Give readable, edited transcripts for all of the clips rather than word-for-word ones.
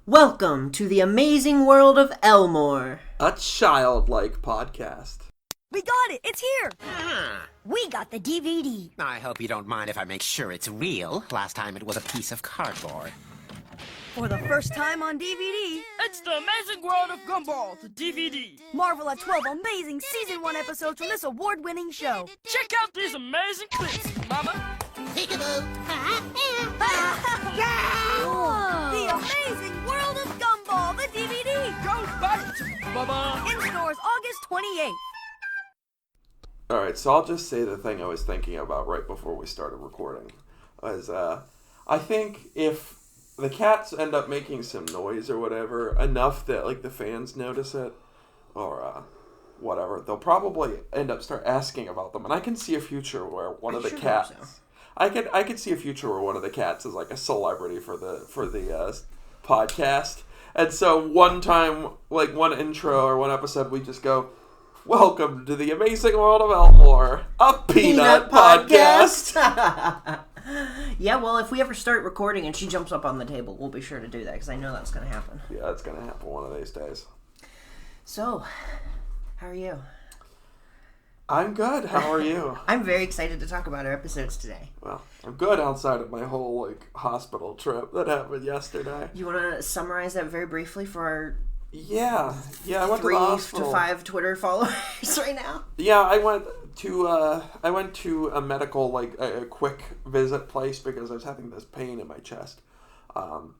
Welcome to the amazing world of Elmore. A childlike podcast. We got it! It's here! Ah. We got the DVD. I hope you don't mind if I make sure it's real. Last time it was a piece of cardboard. For the first time on DVD, it's the Amazing World of Gumball, the DVD. marvel at 12 amazing Season 1 episodes from this award-winning show. Check out these amazing clips, Mama. Peekaboo! The Amazing World of Gumball, the DVD. Go back to Mama. In stores August 28th. Alright, so I'll just say the thing I was thinking about right before we started recording. Was, I think if the cats end up making some noise or whatever, enough that, like, the fans notice it, or, whatever, they'll probably end up start asking about them. And I can see a future where one of the cats... So. I could see a future where one of the cats is like a celebrity for the podcast, and so one time, like one intro or one episode, we just go, "Welcome to the Amazing World of Elmore, a peanut podcast." Yeah, well, if we ever start recording and she jumps up on the table, we'll be sure to do that because I know that's going to happen. Yeah, it's gonna happen one of these days. So, how are you? I'm good. How are you? I'm very excited to talk about our episodes today. Well, I'm good outside of my whole hospital trip that happened yesterday. You want to summarize that very briefly for our Yeah, I went to the 3 hospital. to 5 Twitter followers right now? Yeah, I went to a medical, a quick visit place because I was having this pain in my chest.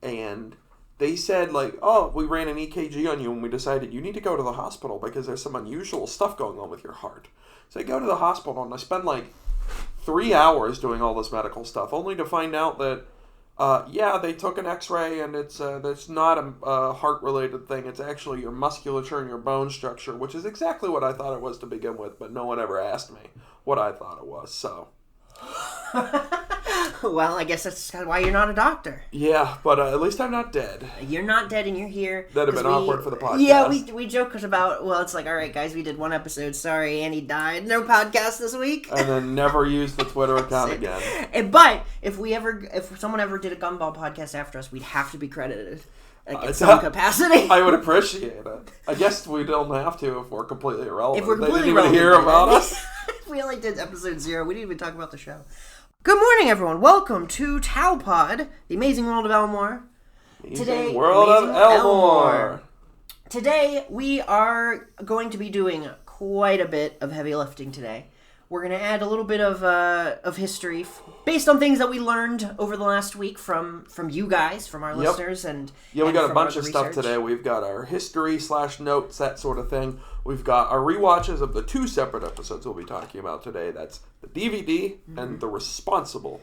And they said, oh, we ran an EKG on you and we decided you need to go to the hospital because there's some unusual stuff going on with your heart. So I go to the hospital and I spend 3 hours doing all this medical stuff, only to find out that, they took an x-ray and it's not a heart-related thing. It's actually your musculature and your bone structure, which is exactly what I thought it was to begin with, but no one ever asked me what I thought it was, so... Well, I guess that's kind of why you're not a doctor. Yeah, but at least I'm not dead. You're not dead and you're here. That'd have been awkward for the podcast. Yeah, we joked about, it's all right, guys, we did 1 episode. Sorry, Annie died. No podcast this week. And then never use the Twitter account again. But if someone ever did a Gumball podcast after us, we'd have to be credited. In some capacity. I would appreciate it. I guess we don't have to if we're completely irrelevant. If we're completely they didn't even hear about us. If we only did episode 0, we didn't even talk about the show. Good morning, everyone. Welcome to Towpod, the Amazing World of Elmore. Amazing World of Elmore. Today, we are going to be doing quite a bit of heavy lifting today. We're going to add a little bit of history based on things that we learned over the last week from you guys, from our listeners, and we got a bunch of research. stuff today. We've got our history / notes, that sort of thing. We've got our rewatches of the 2 separate episodes we'll be talking about today. That's the DVD and The Responsible.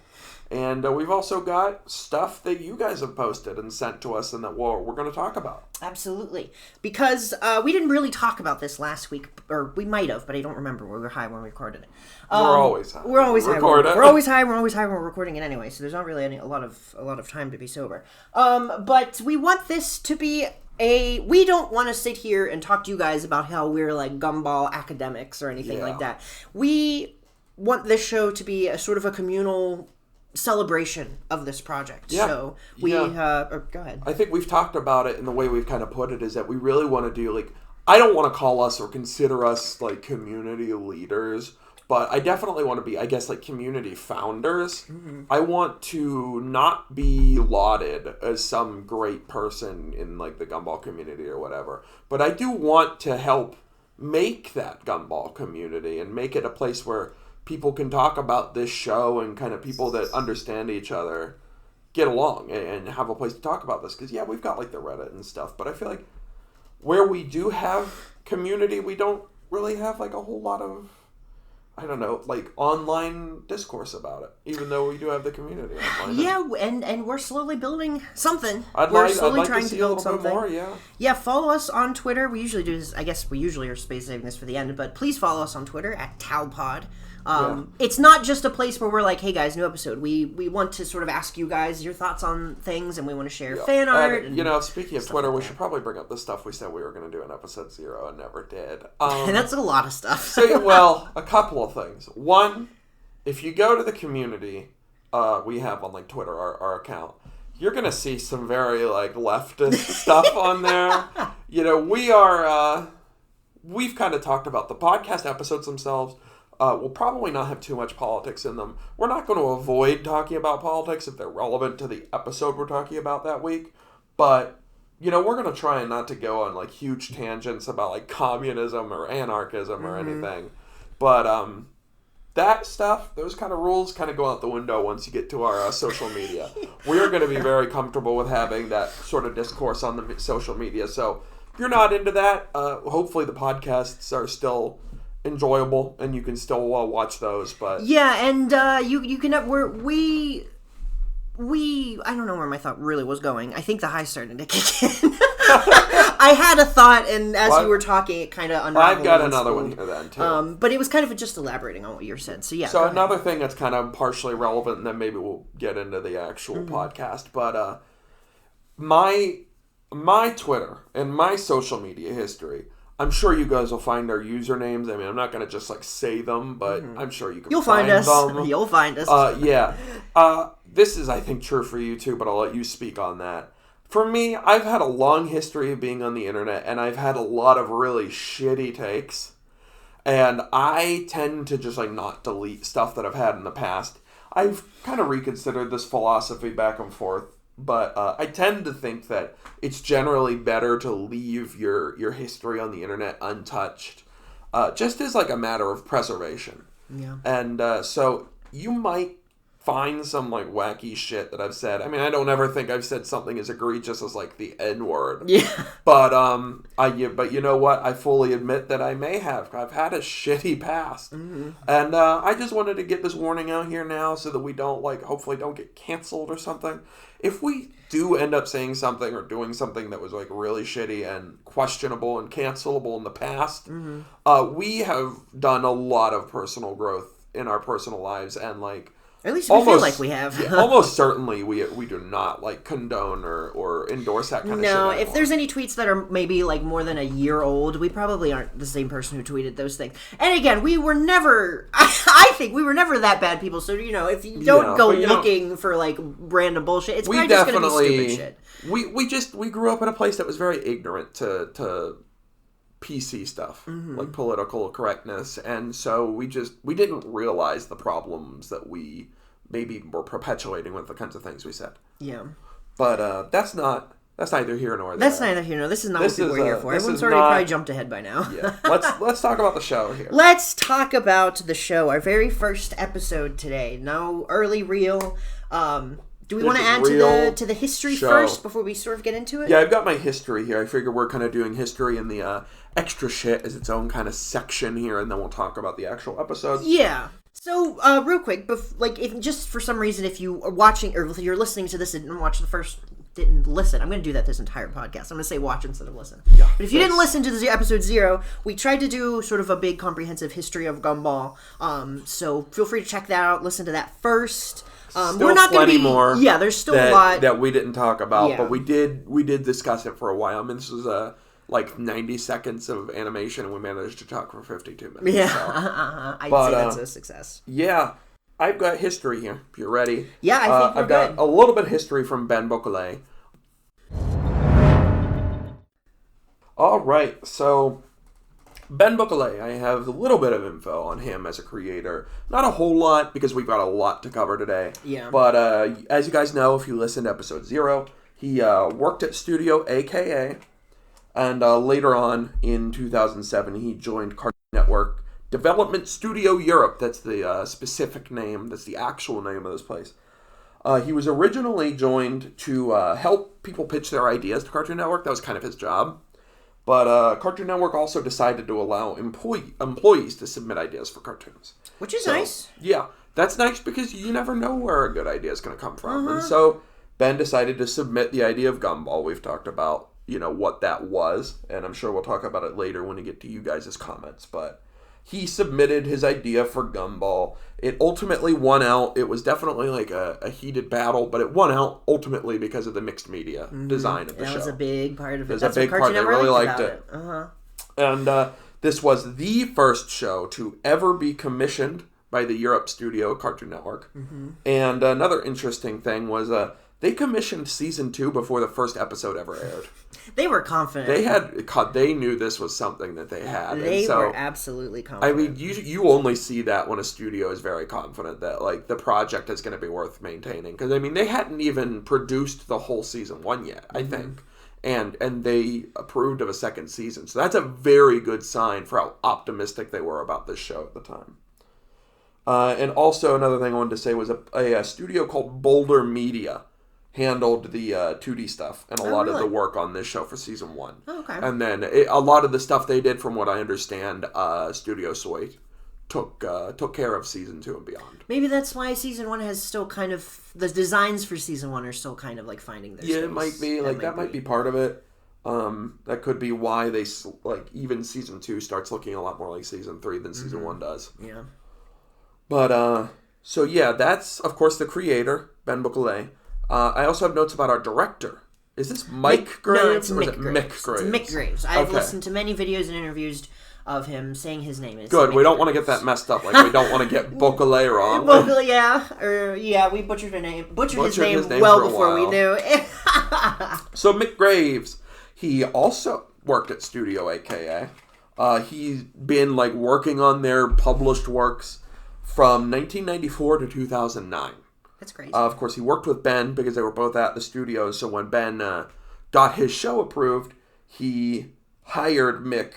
And we've also got stuff that you guys have posted and sent to us and that we're going to talk about. Absolutely. Because we didn't really talk about this last week, or we might have, but I don't remember. We were high when we recorded it. We're always high. We're always high. We're always high. We're always high when we're recording it anyway, so there's not really a lot of time to be sober. But we want this to be we don't want to sit here and talk to you guys about how we're Gumball academics or anything like that. We want this show to be a sort of a communal celebration of this project. Yeah. So we go ahead. I think we've talked about it, and the way we've kind of put it is that we really want to do I don't want to call us or consider us community leaders, but I definitely want to be, I guess, community founders. Mm-hmm. I want to not be lauded as some great person in the Gumball community or whatever, but I do want to help make that Gumball community and make it a place where people can talk about this show and kind of people that understand each other get along and have a place to talk about this. Because, we've got the Reddit and stuff, but I feel like where we do have community, we don't really have a whole lot of, I don't know, online discourse about it, even though we do have the community online. Yeah, and we're slowly building something. I'd we're like slowly to trying see to build a little something. bit more, yeah. Yeah, follow us on Twitter. We usually do this, I guess we usually are space saving this for the end, but please follow us on Twitter at Towpod. It's not just a place where we're hey guys, new episode. We want to sort of ask you guys your thoughts on things, and we want to share fan art. And, speaking of Twitter, we should probably bring up the stuff we said we were going to do in episode 0 and never did. And that's a lot of stuff. So, a couple of things. One, if you go to the community we have on Twitter, our account, you're going to see some very, like, leftist stuff on there. You know, we've kind of talked about the podcast episodes themselves. We'll probably not have too much politics in them. We're not going to avoid talking about politics if they're relevant to the episode we're talking about that week. But, you know, we're going to try not to go on, like, huge tangents about, like, communism or anarchism or anything. But, that stuff, those kind of rules kind of go out the window once you get to our social media. We're going to be very comfortable with having that sort of discourse on the social media. So if you're not into that, hopefully the podcasts are still enjoyable and you can still watch those. But yeah, and you can we I don't know where my thought really was going. I think the high started to kick in. I had a thought, and as you were talking, it kind of unraveled. I've got another one here then, too. But it was kind of just elaborating on what you said. So, yeah. So, another thing that's kind of partially relevant, and then maybe we'll get into the actual podcast. But my Twitter and my social media history, I'm sure you guys will find our usernames. I mean, I'm not going to just, like, say them, but I'm sure you can find us. You'll find us. Yeah. This is, I think, true for you, too, but I'll let you speak on that. For me, I've had a long history of being on the internet, and I've had a lot of really shitty takes. And I tend to just, like, not delete stuff that I've had in the past. I've kind of reconsidered this philosophy back and forth, but I tend to think that it's generally better to leave your history on the internet untouched, just as, like, a matter of preservation. Yeah. And so you might find some, like, wacky shit that I've said. I mean, I don't ever think I've said something as egregious as, like, the N-word. Yeah. But, but you know what? I fully admit that I may have. I've had a shitty past. Mm-hmm. And I just wanted to get this warning out here now so that we don't, like, hopefully don't get canceled or something. If we do end up saying something or doing something that was, like, really shitty and questionable and cancelable in the past, we have done a lot of personal growth in our personal lives, and, like, at least we feel like we have. Yeah, almost certainly we do not, like, condone or endorse that kind of shit anymore. No, if there's any tweets that are maybe, like, more than a year old, we probably aren't the same person who tweeted those things. And again, we were never, I think we were never that bad people, so, you know, if you don't go looking for, like, random bullshit, it's probably just going to be stupid shit. We grew up in a place that was very ignorant to PC stuff, like political correctness, and so we didn't realize the problems that we maybe were perpetuating with the kinds of things we said. Yeah. But that's neither here nor there. That's neither here nor there. This is not what people are here for. Everyone's already probably jumped ahead by now. Yeah. Let's talk about the show here. Let's talk about the show. Our very first episode today. No early reel. Do we want to add to the history first before we sort of get into it? Yeah, I've got my history here. I figure we're kind of doing history in the extra shit as its own kind of section here, and then we'll talk about the actual episodes. Yeah. So, real quick, if just for some reason, if you are watching or if you're listening to this and didn't listen, I'm going to do that this entire podcast. I'm going to say watch instead of listen. Yeah, but if you didn't listen to the episode 0, we tried to do sort of a big comprehensive history of Gumball. So feel free to check that out. Listen to that first. We're not going to be more. Yeah, there's still a lot that we didn't talk about, but we did discuss it for a while. I mean, this was like 90 seconds of animation, and we managed to talk for 52 minutes. Yeah, so. I'd say that's a success. Yeah, I've got history here. If you're ready. Yeah, I think I've got a little bit of history from Ben Bocquelet. All right, so Ben Bocquelet, I have a little bit of info on him as a creator. Not a whole lot, because we've got a lot to cover today. Yeah. But as you guys know, if you listened to episode 0, he worked at Studio AKA, and later on, in 2007, he joined Cartoon Network Development Studio Europe. That's the specific name. That's the actual name of this place. He was originally joined to help people pitch their ideas to Cartoon Network. That was kind of his job. But Cartoon Network also decided to allow employees to submit ideas for cartoons. Which is nice. Yeah, that's nice because you never know where a good idea is going to come from. And so Ben decided to submit the idea of Gumball. We've talked about, what that was, and I'm sure we'll talk about it later when we get to you guys' comments. But he submitted his idea for Gumball. It ultimately won out. It was definitely like a heated battle, but it won out ultimately because of the mixed media design of the show. That was a big part of it. It was a big part. They really liked it. And this was the first show to ever be commissioned by the Europe studio, Cartoon Network. And another interesting thing was They commissioned season 2 before the first episode ever aired. They were confident. They knew this was something that they had. They were absolutely confident. I mean, you only see that when a studio is very confident that like the project is going to be worth maintaining. Because I mean, they hadn't even produced the whole season 1 yet, I think, and they approved of a second season. So that's a very good sign for how optimistic they were about this show at the time. And also another thing I wanted to say was a studio called Boulder Media handled the 2D stuff and a lot of the work on this show for season 1. Oh, okay. And then a lot of the stuff they did, from what I understand, Studio Soy took care of season 2 and beyond. Maybe that's why season 1 has still kind of, the designs for season 1 are still kind of like finding their space. It might be that might be part of it. That could be why they like even season 2 starts looking a lot more like season 3 than season 1 does. Yeah. But so yeah, that's of course the creator, Ben Bouclet. I also have notes about our director. Is this Mike Graves? No, it's or Mick is it Graves. Mick Graves? It's Mick Graves. I've Okay. listened to many videos and interviews of him saying his name. It's Good. Mick We don't want to Graves. get that messed up. Like we don't want to get Bouclet wrong. Well, yeah, we butchered his name well for a before we while. knew. So Mick Graves, he also worked at Studio AKA. He's been like working on their published works from 1994 to 2009. That's crazy. Of course, he worked with Ben because they were both at the studios. So when Ben got his show approved, he hired Mick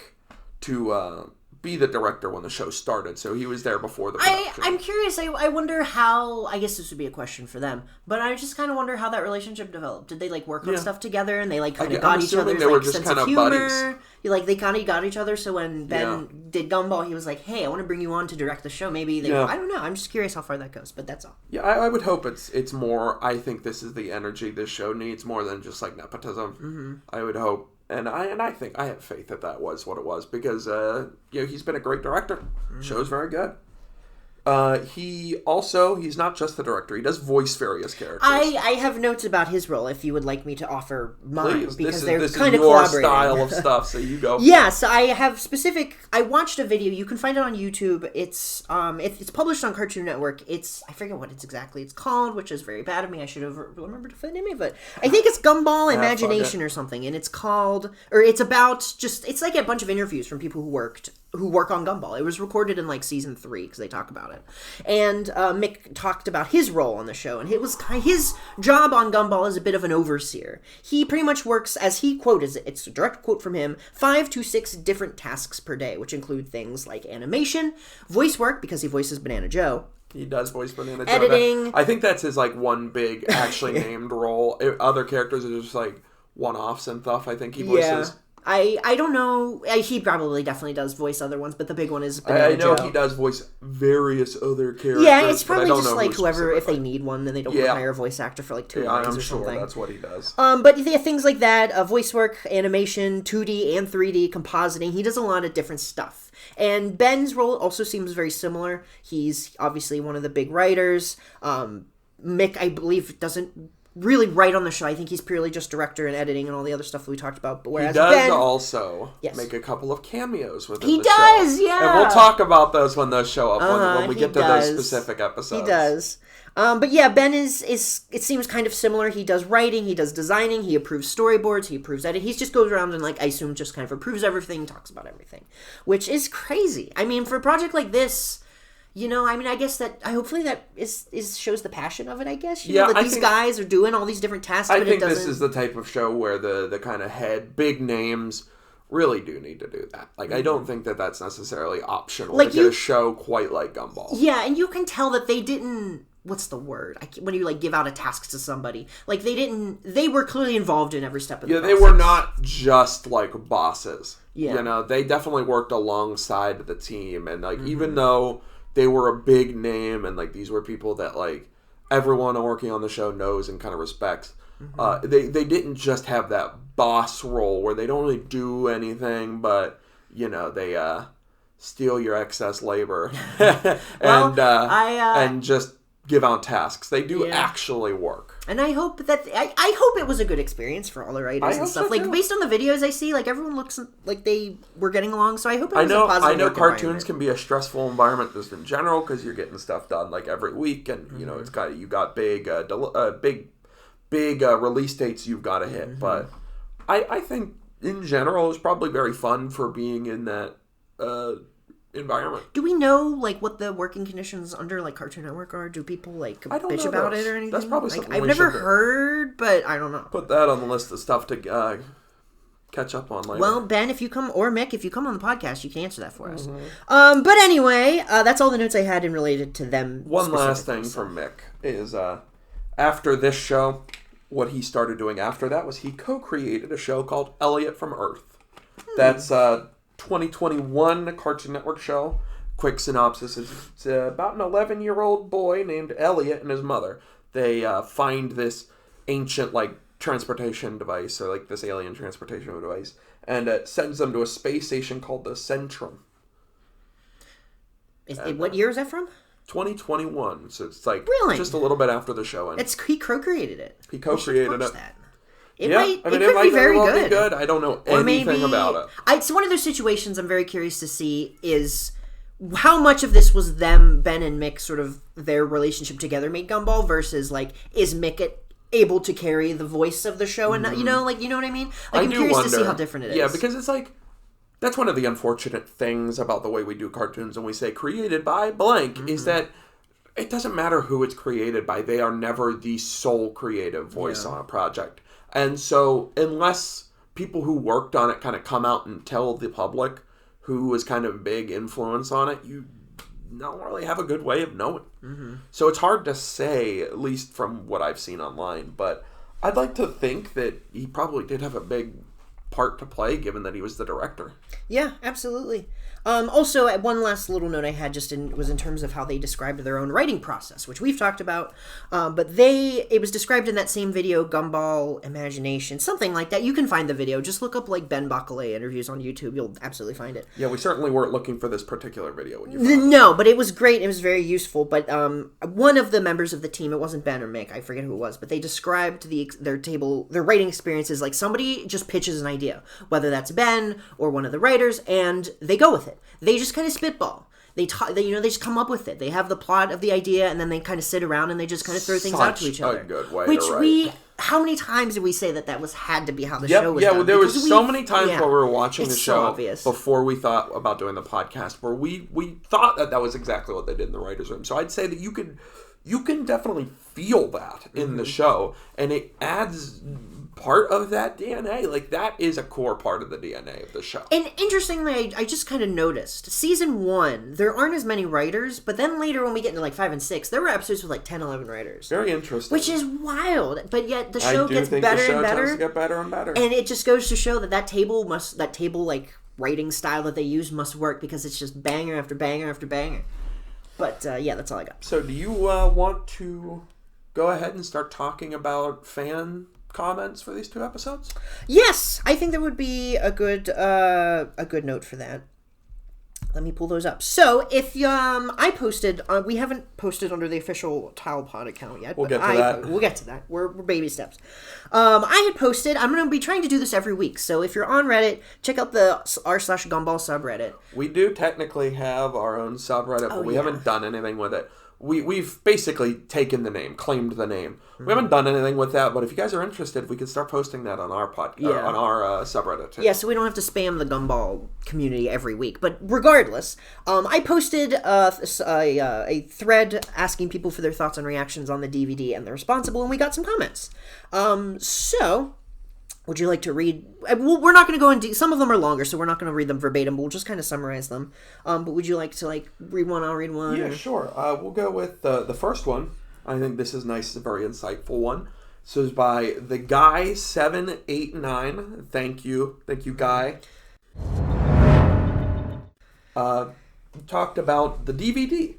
to be the director when the show started. So he was there before the production. I'm curious. I wonder how. I guess this would be a question for them, but I just kind of wonder how that relationship developed. Did they like work on stuff together and they like kind of got each other's they were like just sense kind of of humor? buddies. Like they kind of got each other. So when Ben did Gumball, he was like, "Hey, I want to bring you on to direct the show." Maybe they. I don't know. I'm just curious how far that goes, but that's all. Yeah, I would hope it's more. I think this is the energy this show needs more than just like nepotism. Mm-hmm. I would hope. And I think I have faith that was what it was because he's been a great director. Mm-hmm. Show's very good. He's not just the director. He does voice various characters. I have notes about his role if you would like me to offer mine. Please, because this kind is of your collaborating. style of stuff, so you go. Yes, I have specific. I watched a video. You can find it on YouTube. It's published on Cartoon Network. I forget what it's exactly called, which is very bad of me. I should have remembered to find the name of it. I think it's Gumball Imagination or something, and it's about it's like a bunch of interviews from people who work on Gumball. It was recorded in like season 3 because they talk about it. And Mick talked about his role on the show, and it was his job on Gumball is a bit of an overseer. He pretty much works, as he quotes it, it's a direct quote from him, 5 to 6 different tasks per day, which include things like animation, voice work, because he voices Banana Joe. He does voice Banana Joe. Editing. I think that's his like one big actually named role. Other characters are just like one-offs and stuff. I think he voices. Yeah. I don't know. He probably definitely does voice other ones, but the big one is Banana I know Joe. he does voice various other characters. Yeah, it's but I probably don't just know like who whoever, if they specifically. need one, then they don't hire a voice actor for like 2 lines I'm or sure something. that's what he does. But things like that, voice work, animation, 2D and 3D, compositing, he does a lot of different stuff. And Ben's role also seems very similar. He's obviously one of the big writers. Mick, I believe, doesn't really write on the show. I think he's purely just director and editing and all the other stuff that we talked about. But whereas He does Ben, also make a couple of cameos within the show. He does, yeah. And we'll talk about those when those show up, when we get to those specific episodes. He does. But yeah, Ben is it seems kind of similar. He does writing, he does designing, he approves storyboards, he approves editing. He just goes around and I assume just kind of approves everything, talks about everything. Which is crazy. I mean, for a project like this, I guess that hopefully that is shows the passion of it, I guess. These guys are doing all these different tasks, but I think this is the type of show where the kind of big names really do need to do that. I don't think that that's necessarily optional to get a show quite like Gumball. Yeah, and you can tell that they didn't... What's the word? When you give out a task to somebody, they were clearly involved in every step of the process. Yeah, they were not just bosses. Yeah. They definitely worked alongside the team, and even though they were a big name and these were people that everyone working on the show knows and kind of respects, they didn't just have that boss role where they don't really do anything, but they steal your excess labor and just give out tasks. They do actually work. And I hope that I hope it was a good experience for all the writers and stuff. Based on the videos I see, everyone looks like they were getting along. So I hope it was a positive I know work cartoons environment. can be a stressful environment just in general because you're getting stuff done every week, and it's got you got big big release dates you've got to hit. But I think in general it's probably very fun for being in that environment. Do we know like what the working conditions under like Cartoon Network are? Do people like bitch about it or anything? That's probably something I've never heard, but I don't know. Put that on the list of stuff to catch up on later. Well, Ben, if you come, or Mick, if you come on the podcast, you can answer that for us. But anyway, that's all the notes I had in related to them. One last thing from Mick is after this show, what he started doing after that was he co-created a show called Elliot from Earth. That's 2021 Cartoon Network show. Quick synopsis is it's about an 11-year-old boy named Elliot and his mother. They find this ancient like transportation device, or like this alien transportation device, and it sends them to a space station called the Centrum. What year is that from? 2021, so it's like just a little bit after the show ended. He co-created it. He co-created it. It might be very good. I don't know anything about it. It's one of those situations I'm very curious to see is how much of this was them, Ben and Mick, sort of their relationship together made Gumball versus like is Mick able to carry the voice of the show and you know what I mean? Like, I'm curious to see how different it is. Yeah, because it's like that's one of the unfortunate things about the way we do cartoons and we say created by blank is that it doesn't matter who it's created by. They are never the sole creative voice on a project. And so unless people who worked on it kind of come out and tell the public who was kind of big influence on it, you don't really have a good way of knowing. So it's hard to say, at least from what I've seen online. But I'd like to think that he probably did have a big part to play, given that he was the director. Yeah, absolutely. Also, one last little note I had was in terms of how they described their own writing process, which we've talked about. But it was described in that same video, Gumball Imagination, something like that. You can find the video. Just look up like Ben Bacalé interviews on YouTube. You'll absolutely find it. Yeah, we certainly weren't looking for this particular video when you found it. No, but it was great. It was very useful. But one of the members of the team, it wasn't Ben or Mick, I forget who it was, but they described their writing experiences like somebody just pitches an idea, whether that's Ben or one of the writers, and they go with it. They just kind of spitball. They just come up with it. They have the plot of the idea, and then they kind of sit around and they just kind of throw things out to each other. A good way to write. How many times did we say that had to be how the show was done? Yeah, there was so many times where we were watching the show so before we thought about doing the podcast, where we thought that was exactly what they did in the writers' room. So I'd say that you can definitely feel that in the show, and it adds part of that DNA. Like, that is a core part of the DNA of the show. And interestingly, I just kind of noticed, season 1, there aren't as many writers, but then later when we get into like 5 and 6, there were episodes with like 10, 11 writers. Very interesting. Which is wild, but yet the show gets better and better. Tends to get better and better. And it just goes to show that table like writing style that they use must work, because it's just banger after banger after banger. But yeah, that's all I got. So do you want to go ahead and start talking about fan comments for these 2 episodes? Yes, I think that would be a good note for that. Let me pull those up. So if I posted, we haven't posted under the official TilePod account yet. We'll get to that. We'll get to that. We're baby steps. I had posted. I'm going to be trying to do this every week. So if you're on Reddit, check out the r/Gumball subreddit. We do technically have our own subreddit, but we haven't done anything with it. We've basically taken the name, claimed the name. We haven't done anything with that, but if you guys are interested, we can start posting that on our podcast, on our subreddit too. Yeah, so we don't have to spam the Gumball community every week. But regardless, I posted a thread asking people for their thoughts and reactions on the DVD and the Responsible, and we got some comments. So would you like to read? Well, we're not going to go into. Some of them are longer, so we're not going to read them verbatim. But we'll just kind of summarize them. But would you like to read one? I'll read one. Yeah, sure. We'll go with the first one. I think this is nice. It's a very insightful one. So it's by the Guy 789. Thank you, Guy. Talked about the DVD,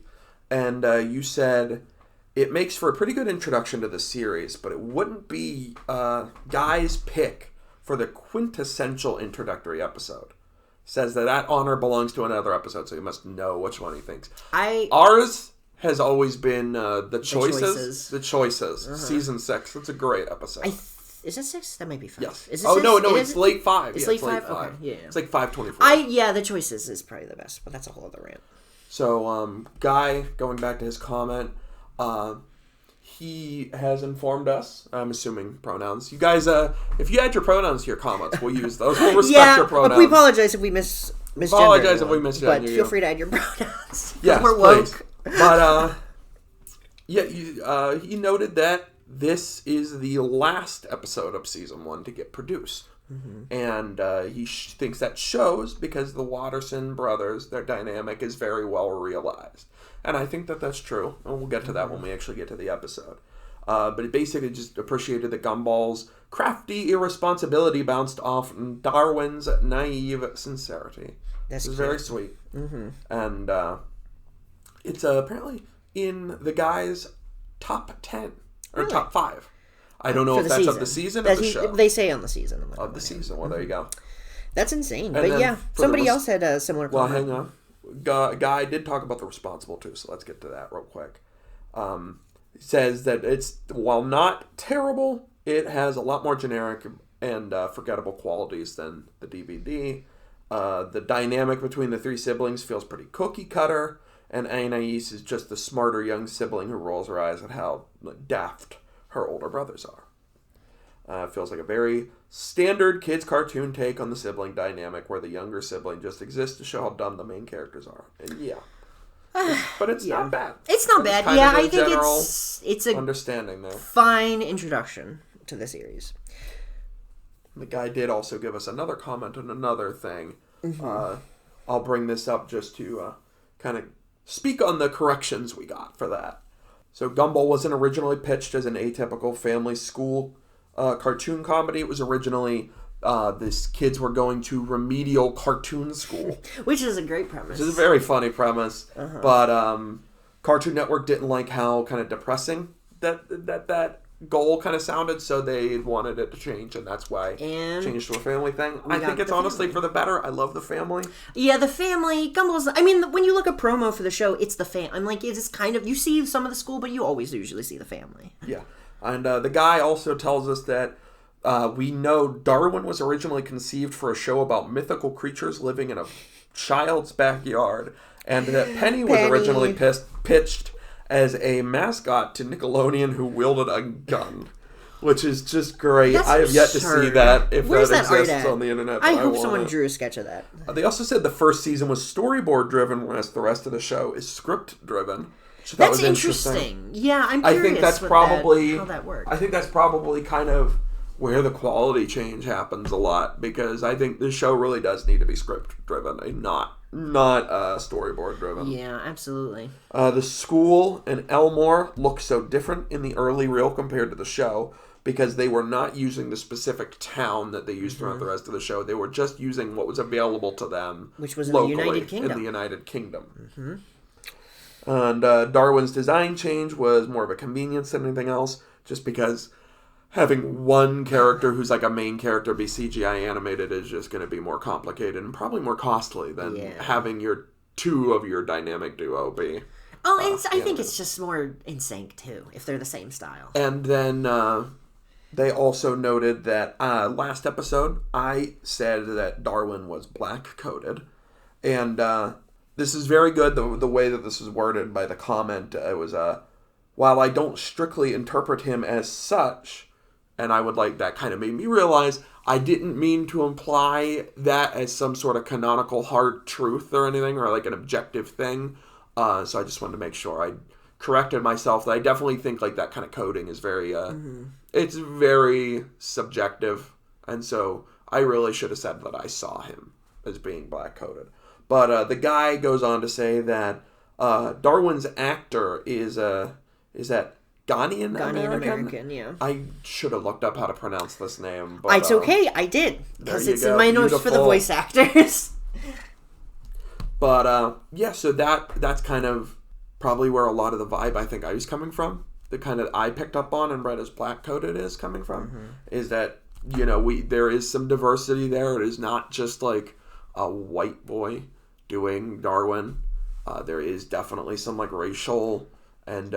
and you said it makes for a pretty good introduction to the series, but it wouldn't be Guy's pick for the quintessential introductory episode. Says that honor belongs to another episode, so you must know which one he thinks. Ours has always been the choices. The choices. Season 6. That's a great episode. Is it 6? That might be 5. Yes. Is it 6? No, it's it's late 5. It's late 5? Okay, yeah. It's like 5:24. Yeah, the choices is probably the best, but that's a whole other rant. So, Guy, going back to his comment, he has informed us, I'm assuming pronouns. You guys, if you add your pronouns to your comments, we'll use those. We'll respect your pronouns. We apologize if we misgender apologize if anyone, we misgender but you. feel free to add your pronouns. Yes, we're woke. please. But, he noted that this is the last episode of Season 1 to get produced. Mm-hmm. And he thinks that shows because the Watterson brothers, their dynamic is very well realized. And I think that that's true. And we'll get to that when we actually get to the episode. But he basically just appreciated that Gumball's crafty irresponsibility bounced off Darwin's naive sincerity. This is very sweet. Mm-hmm. And it's apparently in the guy's top 10 or top 5. I don't know if that's of the season or the show. They say on the season. Of the season. Well, there you go. That's insane. And but yeah, somebody else had a similar comment. Well, hang on. Guy did talk about the responsible too, so let's get to that real quick. He says that it's, while not terrible, it has a lot more generic and forgettable qualities than the DVD. The dynamic between the 3 siblings feels pretty cookie cutter, and Anais is just the smarter young sibling who rolls her eyes at how daft her older brothers are. It feels like a very standard kids cartoon take on the sibling dynamic, where the younger sibling just exists to show how dumb the main characters are. And but it's not bad. It's not bad. Yeah, I think it's a understanding there. Fine introduction to the series. The guy did also give us another comment on another thing. Mm-hmm. I'll bring this up just to kind of speak on the corrections we got for that. So Gumball wasn't originally pitched as an atypical family school cartoon comedy. It was originally these kids were going to remedial cartoon school. Which is a great premise. Which is a very funny premise. Uh-huh. But Cartoon Network didn't like how kind of depressing that goal kind of sounded, so they wanted it to change, and that's why it changed to a family thing. I think it's honestly for the better. I love the family. Yeah, the family. Gumball's, I mean, when you look at promo for the show, it's the family. I'm like, it's kind of, you see some of the school, but you always usually see the family. Yeah. And the guy also tells us that we know Darwin was originally conceived for a show about mythical creatures living in a child's backyard, and that Penny was originally pitched as a mascot to Nickelodeon who wielded a gun, which is just great. I have yet to see that, if that exists on the internet. I hope someone drew a sketch of that. They also said the first season was storyboard driven, whereas the rest of the show is script driven. That's interesting. Yeah, I'm curious. I think that's probably how that works. I think that's probably kind of where the quality change happens a lot, because I think the show really does need to be script driven and not storyboard driven. Yeah, absolutely. The school and Elmore look so different in the early reel compared to the show, because they were not using the specific town that they used throughout the rest of the show. They were just using what was available to them, which was in locally, the United Kingdom. In the United Kingdom. Mm-hmm. And Darwin's design change was more of a convenience than anything else, just because having one character who's like a main character be CGI animated is just going to be more complicated and probably more costly than having your 2 of your dynamic duo be. I think it's just more in sync too, if they're the same style. And then they also noted that last episode I said that Darwin was black-coated, and this is very good, the way that this is worded by the comment. It was, while I don't strictly interpret him as such, and I would like, that kind of made me realize I didn't mean to imply that as some sort of canonical hard truth or anything, or like an objective thing. So I just wanted to make sure I corrected myself. That I definitely think like that kind of coding is very, it's very subjective. And so I really should have said that I saw him as being black-coated. But the guy goes on to say that Darwin's actor is that Ghanaian American, yeah. I should have looked up how to pronounce this name. But, it's okay, I did. Because it's in my notes for the voice actors. But, so that's kind of probably where a lot of the vibe I think I was coming from. The kind of I picked up on and read as black-coated is coming from. Is that, there is some diversity there. It is not just like a white boy doing Darwin. There is definitely some like racial and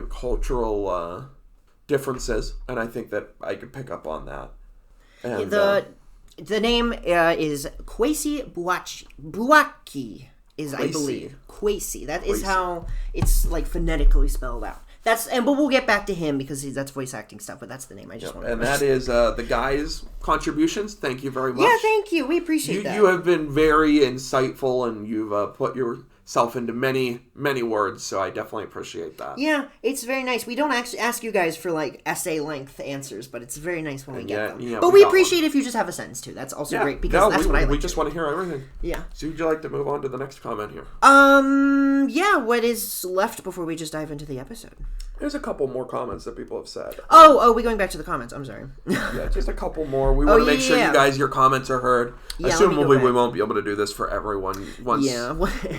cultural differences, and I think that I could pick up on that. And, the name is Kwesi Buaki, I believe. Kwesi. That is how it's like phonetically spelled out. But we'll get back to him because that's voice acting stuff. But that's the name. I just want to. And that is the guys' contributions. Thank you very much. Yeah, thank you. We appreciate that. You have been very insightful, and you've put yourself into many, many words. So I definitely appreciate that. Yeah, it's very nice. We don't actually ask you guys for like essay length answers, but it's very nice when we get them. Yeah, but we appreciate if you just have a sentence too. That's also great because that's what I like. We just want to hear everything. Yeah. So would you like to move on to the next comment here? Yeah. What is left before we just dive into the episode? There's a couple more comments that people have said. We going back to the comments. I'm sorry. Yeah, just a couple more. We want to make sure you guys, your comments are heard. Yeah, Assumably, we won't be able to do this for everyone once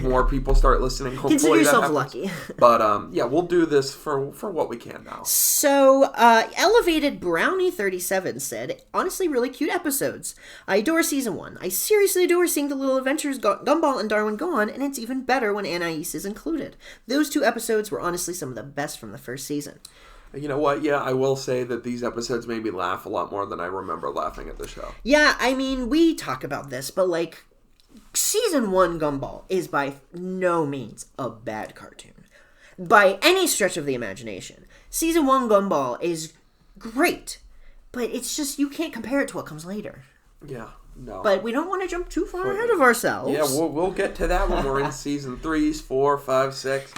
more people start listening. Hopefully, consider yourself that lucky. But we'll do this for what we can now. So, Elevated Brownie 37 said, honestly, really cute episodes. I adore season 1. I seriously adore seeing the little adventures Gumball and Darwin go on, and it's even better when Anais is included. Those 2 episodes were honestly some of the best from the first season. You know what? Yeah, I will say that these episodes made me laugh a lot more than I remember laughing at the show. Yeah, I mean, we talk about this, but like, season 1 Gumball is by no means a bad cartoon. By any stretch of the imagination. Season 1 Gumball is great, but it's just, you can't compare it to what comes later. Yeah, no. But we don't want to jump too far ahead of ourselves. Yeah, we'll get to that when we're in season 3, 4, 5, 6.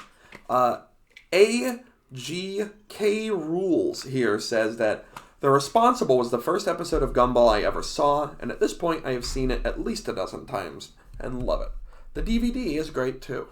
AGK Rules here says that The Responsible was the first episode of Gumball I ever saw, and at this point I have seen it at least a dozen times and love it. The DVD is great too.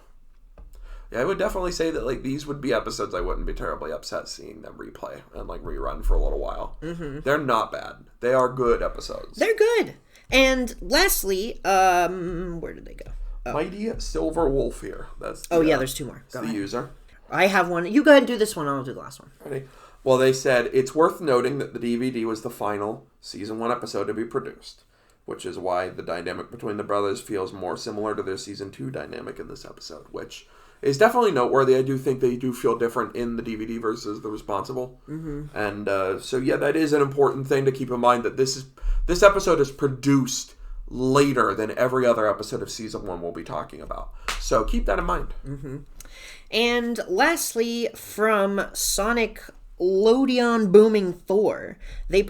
Yeah, I would definitely say that like these would be episodes I wouldn't be terribly upset seeing them replay and like rerun for a little while. Mm-hmm. They're not bad. They are good episodes. They're good. And lastly, where did they go? Mighty Silver Wolf here. That's the, there's 2 more. Go ahead. The user. I have one. You go ahead and do this one. I'll do the last one. Ready? Well, they said, it's worth noting that the DVD was the final Season 1 episode to be produced, which is why the dynamic between the brothers feels more similar to their Season 2 dynamic in this episode, which is definitely noteworthy. I do think they do feel different in the DVD versus The Responsible. Mm-hmm. And so, yeah, that is an important thing to keep in mind, that this episode is produced later than every other episode of Season 1 we'll be talking about. So keep that in mind. Mm-hmm. And lastly, from Sonic Lodion Booming 4, they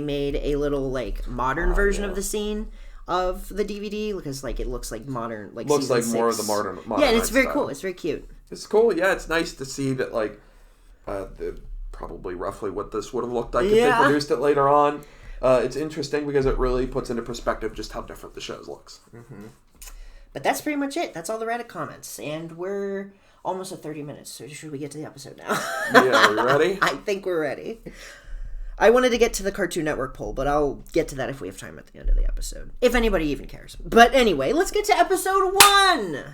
made a little like modern version of the scene of the DVD because like it looks like modern, like looks like 6. more of the modern. Yeah, and it's very cool. It's very cute. It's cool. Yeah, it's nice to see that like probably roughly what this would have looked like if they produced it later on. It's interesting because it really puts into perspective just how different the show looks. Mm-hmm. But that's pretty much it. That's all the Reddit comments, and we're almost at 30 minutes. So should we get to the episode now? Yeah, are we ready? I think we're ready. I wanted to get to the Cartoon Network poll, but I'll get to that if we have time at the end of the episode. If anybody even cares. But anyway, let's get to episode 1!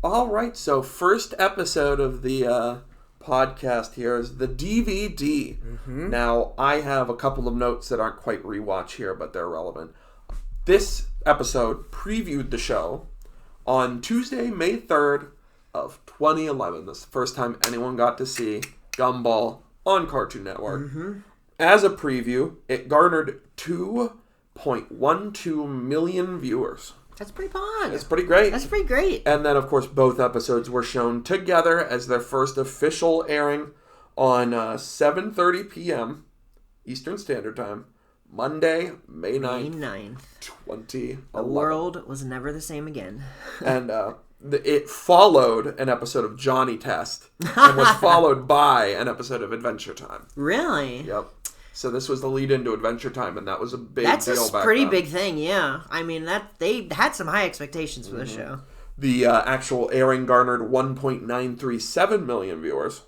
Alright, so first episode of the podcast here is the DVD. Mm-hmm. Now, I have a couple of notes that aren't quite rewatch here, but they're relevant. This episode previewed the show on Tuesday, May 3rd of 2011. This is the first time anyone got to see Gumball on Cartoon Network. Mm-hmm. As a preview, it garnered 2.12 million viewers. That's pretty fun. It's pretty great. That's pretty great. And then, of course, both episodes were shown together as their first official airing on 7:30 p.m. Eastern Standard Time, Monday, May 9th, 2011. The world was never the same again. And it followed an episode of Johnny Test and was followed by an episode of Adventure Time. Really? Yep. So this was the lead into Adventure Time, and that was a big deal back then. That's a pretty big thing, yeah. I mean, they had some high expectations for this show. The actual airing garnered 1.937 million viewers,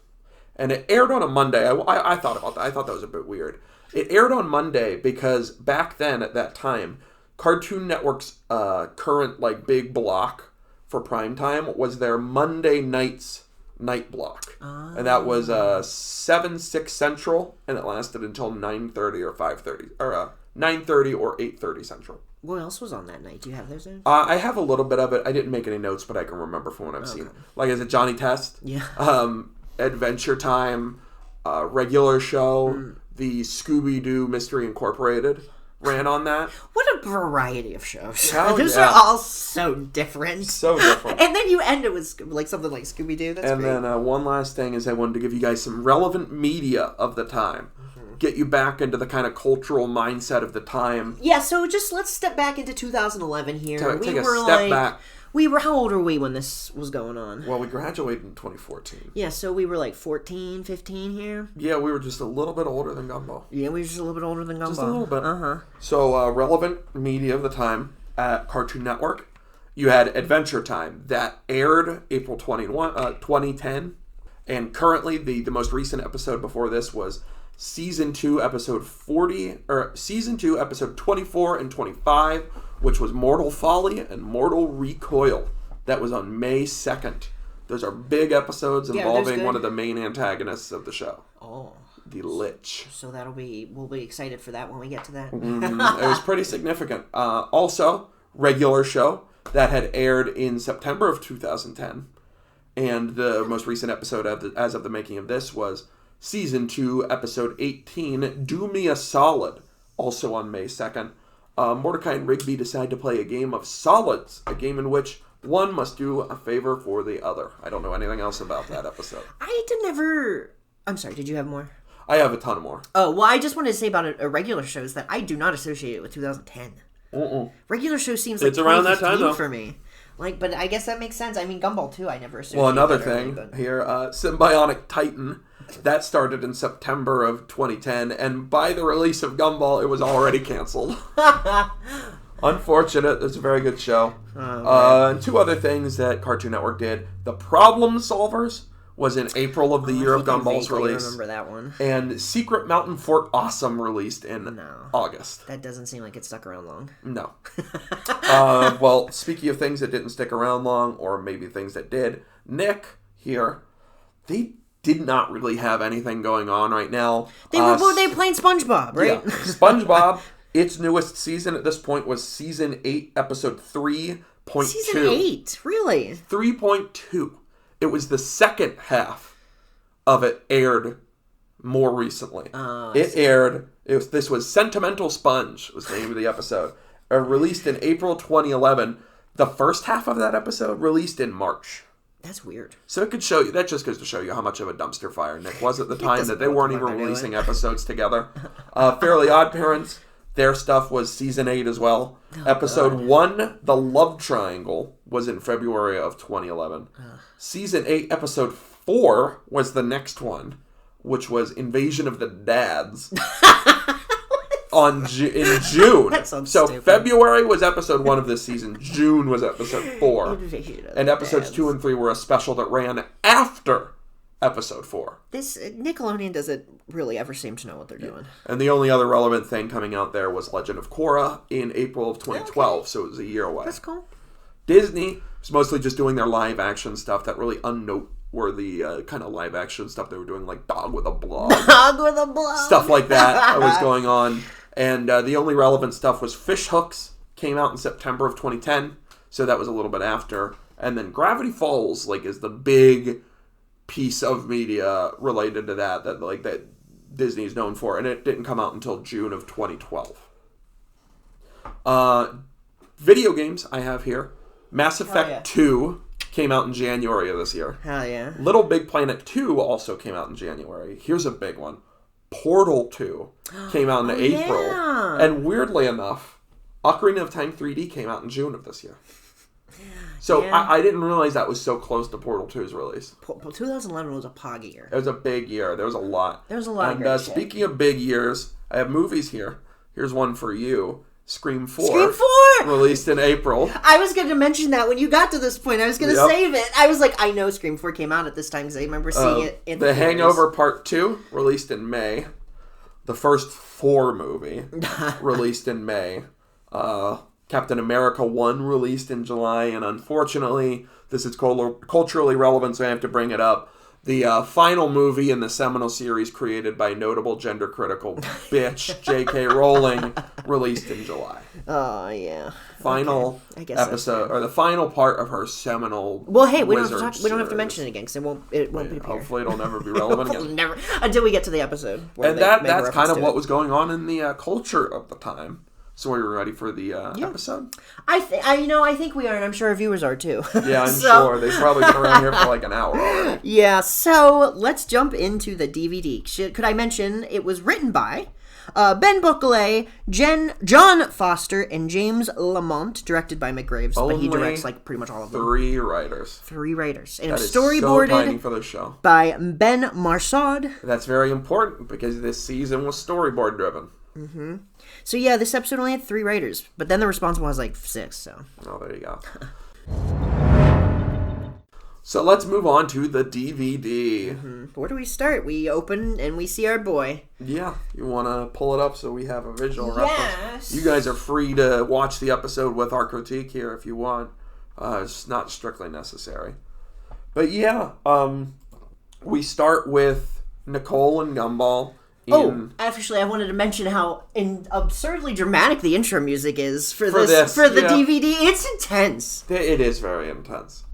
and it aired on a Monday. I thought about that. I thought that was a bit weird. It aired on Monday because back then, at that time, Cartoon Network's current like big block for prime time was their Monday nights night block. Oh. And that was 7/6 Central, and it lasted until 9:30 or 5:30 or 9:30 or 8:30 Central. What else was on that night? Do you have those notes? I have a little bit of it. I didn't make any notes, but I can remember from what I've seen. Like, is it Johnny Test? Yeah. Adventure Time, regular show, the Scooby-Doo Mystery Incorporated, ran on that. What a variety of shows. Oh, Those yeah. are all so different. So different. And then you end it with like something like Scooby-Doo. That's And great. then one last thing is I wanted to give you guys some relevant media of the time. Get you back into the kind of cultural mindset of the time. Yeah, so just let's step back into 2011 here. Take a step back. We were, how old were we when this was going on? Well, we graduated in 2014. Yeah, so we were like 14, 15 here. Yeah, we were just a little bit older than Gumball. Yeah, we were just a little bit older than Gumball. Just a little bit. Uh-huh. So, relevant media of the time at Cartoon Network. You had Adventure Time. That aired April 2010. And currently, the most recent episode before this was Season 2, Episode 24 and 25, which was Mortal Folly and Mortal Recoil. That was on May 2nd. Those are big episodes involving one of the main antagonists of the show. Oh. The Lich. So we'll be excited for that when we get to that. It was pretty significant. Also, regular show that had aired in September of 2010. And the most recent episode as of the making of this was Season 2, Episode 18, Do Me a Solid, also on May 2nd. Mordecai and Rigby decide to play a game of solids, a game in which one must do a favor for the other. I don't know anything else about that episode. I'm sorry, did you have more? I have a ton more. Oh, well, I just wanted to say about a regular shows that I do not associate it with 2010. Regular show seems like It's around that time, 2015 though. for me. But I guess that makes sense. I mean, Gumball, too, I never associated. Well, another that early, thing here, Symbionic Titan, that started in September of 2010, and by the release of Gumball, it was already canceled. Unfortunate. It's a very good show. And two other things that Cartoon Network did. The Problem Solvers was in April of the year of Gumball's release. I remember that one. And Secret Mountain Fort Awesome released in August. That doesn't seem like it stuck around long. No. Well, speaking of things that didn't stick around long, or maybe things that did, Nick here, they did not really have anything going on right now. They were playing SpongeBob, right? Yeah. SpongeBob, its newest season at this point was Season 8, Episode 3.2. Season 8? Really? 3.2. It was the second half of it aired more recently. This was Sentimental Sponge was the name of the episode. Released in April 2011. The first half of that episode released in March. That's weird. So it could show you, that just goes to show you how much of a dumpster fire Nick was at the time, that they weren't even releasing episodes together. Fairly Odd Parents, their stuff was Season 8 as well. Episode 1, The Love Triangle, was in February of 2011. Season 8, Episode 4 was the next one, which was Invasion of the Dads. In June. That sounds so stupid. February was episode 1 of this season. June was episode 4. And episodes Dads. 2 and 3 were a special that ran after episode 4. This Nickelodeon doesn't really ever seem to know what they're doing. And the only other relevant thing coming out there was Legend of Korra in April of 2012, so it was a year away. That's cool. Disney was mostly just doing their live action stuff, that really unnoteworthy kind of live action stuff they were doing, like Dog with a Blog. Dog with a Blog. Stuff like that was going on. And the only relevant stuff was Fish Hooks, came out in September of 2010, so that was a little bit after. And then Gravity Falls, is the big piece of media related to that Disney is known for, and it didn't come out until June of 2012. Video games I have here. Mass Effect 2 came out in January of this year. Hell yeah. Little Big Planet 2 also came out in January. Here's a big one. Portal 2 came out in April. Yeah. And weirdly enough, Ocarina of Time 3D came out in June of this year. So Yeah. I didn't realize that was so close to Portal 2's release. 2011 was a pog year. It was a big year. There was a lot. There was a lot of And great shit. speaking of big years, I have movies here. Here's one for you. Scream 4. Scream 4! Released in April. I was going to mention that when you got to this point. I was going to Yep. save it. I was like, I know Scream 4 came out at this time because I remember seeing it in The theaters. Hangover Part 2, released in May. The first 4 movie, released in May. Captain America 1, released in July. And unfortunately, this is culturally relevant, so I have to bring it up. The final movie in the seminal series created by notable gender-critical bitch J.K. Rowling, released in July. Oh, yeah. Final I guess that's episode, or the final part of her seminal. Well, hey, we don't have to Wizards we don't have to series. mention it again because it won't appear. Hopefully, it'll never be relevant again. Never until we get to the episode. Where And they make that's reference kind of to what it. was going on in the culture of the time. So are you ready for the episode? I think we are, and I'm sure our viewers are too. Yeah, I'm sure. They've probably been around here for like an hour already. Yeah, so let's jump into the DVD. Could I mention it was written by Ben Buckley, John Foster, and James Lamont, directed by McGraves, but he directs like pretty much all of them. 3 writers. And That is storyboarded so tiny for the show. by Ben Marsaud. That's very important because this season was storyboard driven. Mm-hmm. So yeah, this episode only had 3 writers, but then the responsible has like 6. So. Oh, there you go. So let's move on to the DVD. Mm-hmm. Where do we start? We open and we see our boy. Yeah, you want to pull it up so we have a visual Yes. reference? You guys are free to watch the episode with our critique here if you want. It's not strictly necessary. But yeah, we start with Nicole and Gumball. Actually, I wanted to mention how absurdly dramatic the intro music is for the yeah. DVD. It's intense. It is very intense.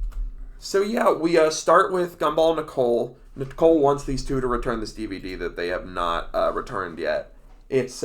So yeah, we start with Gumball and Nicole. Nicole wants these two to return this DVD that they have not returned yet. It's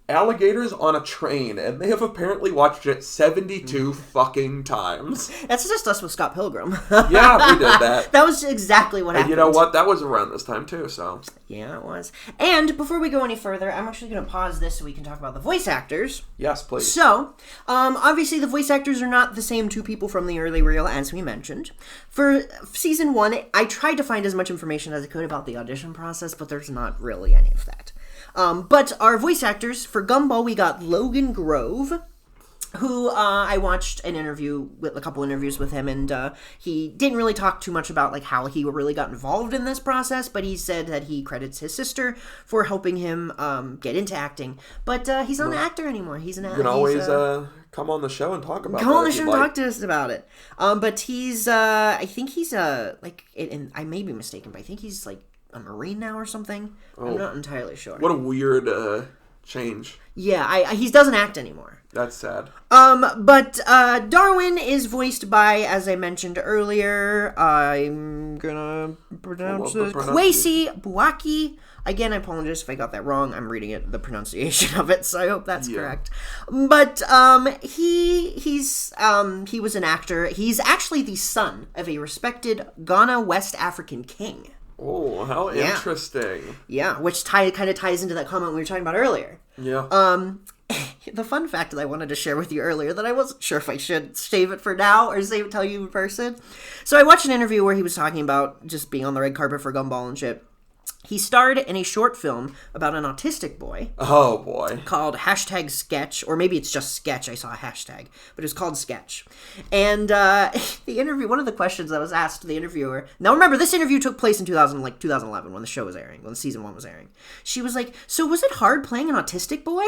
alligators on a train, and they have apparently watched it 72 fucking times. That's just us with Scott Pilgrim. Yeah, we did that. That was exactly what happened. And you know what? That was around this time too, so. Yeah, it was. And before we go any further, I'm actually going to pause this so we can talk about the voice actors. Yes, please. So, obviously the voice actors are not the same 2 people from the early reel as we mentioned. For season 1, I tried to find as much information as I could about the audition process, but there's not really any of that. But our voice actors, for Gumball, we got Logan Grove, who I watched a couple interviews with him, and he didn't really talk too much about like how he really got involved in this process, but he said that he credits his sister for helping him get into acting. But he's not an actor anymore. He's an actor. You can always come on the show and talk about it. Come on the show and talk to us about it. But he's, I think he's and I may be mistaken, but I think he's like a Marine now or something. I'm not entirely sure. What a weird change. Yeah, he doesn't act anymore. That's sad. But Darwin is voiced by, as I mentioned earlier, I'm gonna pronounce it, Kwesi Buaki. Again, I apologize if I got that wrong. I'm reading it, the pronunciation of it, so I hope that's correct. But he was an actor. He's actually the son of a respected Ghana West African king. Oh, how interesting. Yeah, which kind of ties into that comment we were talking about earlier. Yeah. The fun fact that I wanted to share with you earlier that I wasn't sure if I should save it for now or tell you in person. So I watched an interview where he was talking about just being on the red carpet for Gumball and shit. He starred in a short film about an autistic boy. Oh, boy. Called #Sketch, or maybe it's just Sketch. I saw a hashtag, but it was called Sketch. And the interview, one of the questions that was asked to the interviewer. Now remember, this interview took place in 2011 when the show was airing, when season 1 was airing. She was like, "So was it hard playing an autistic boy?"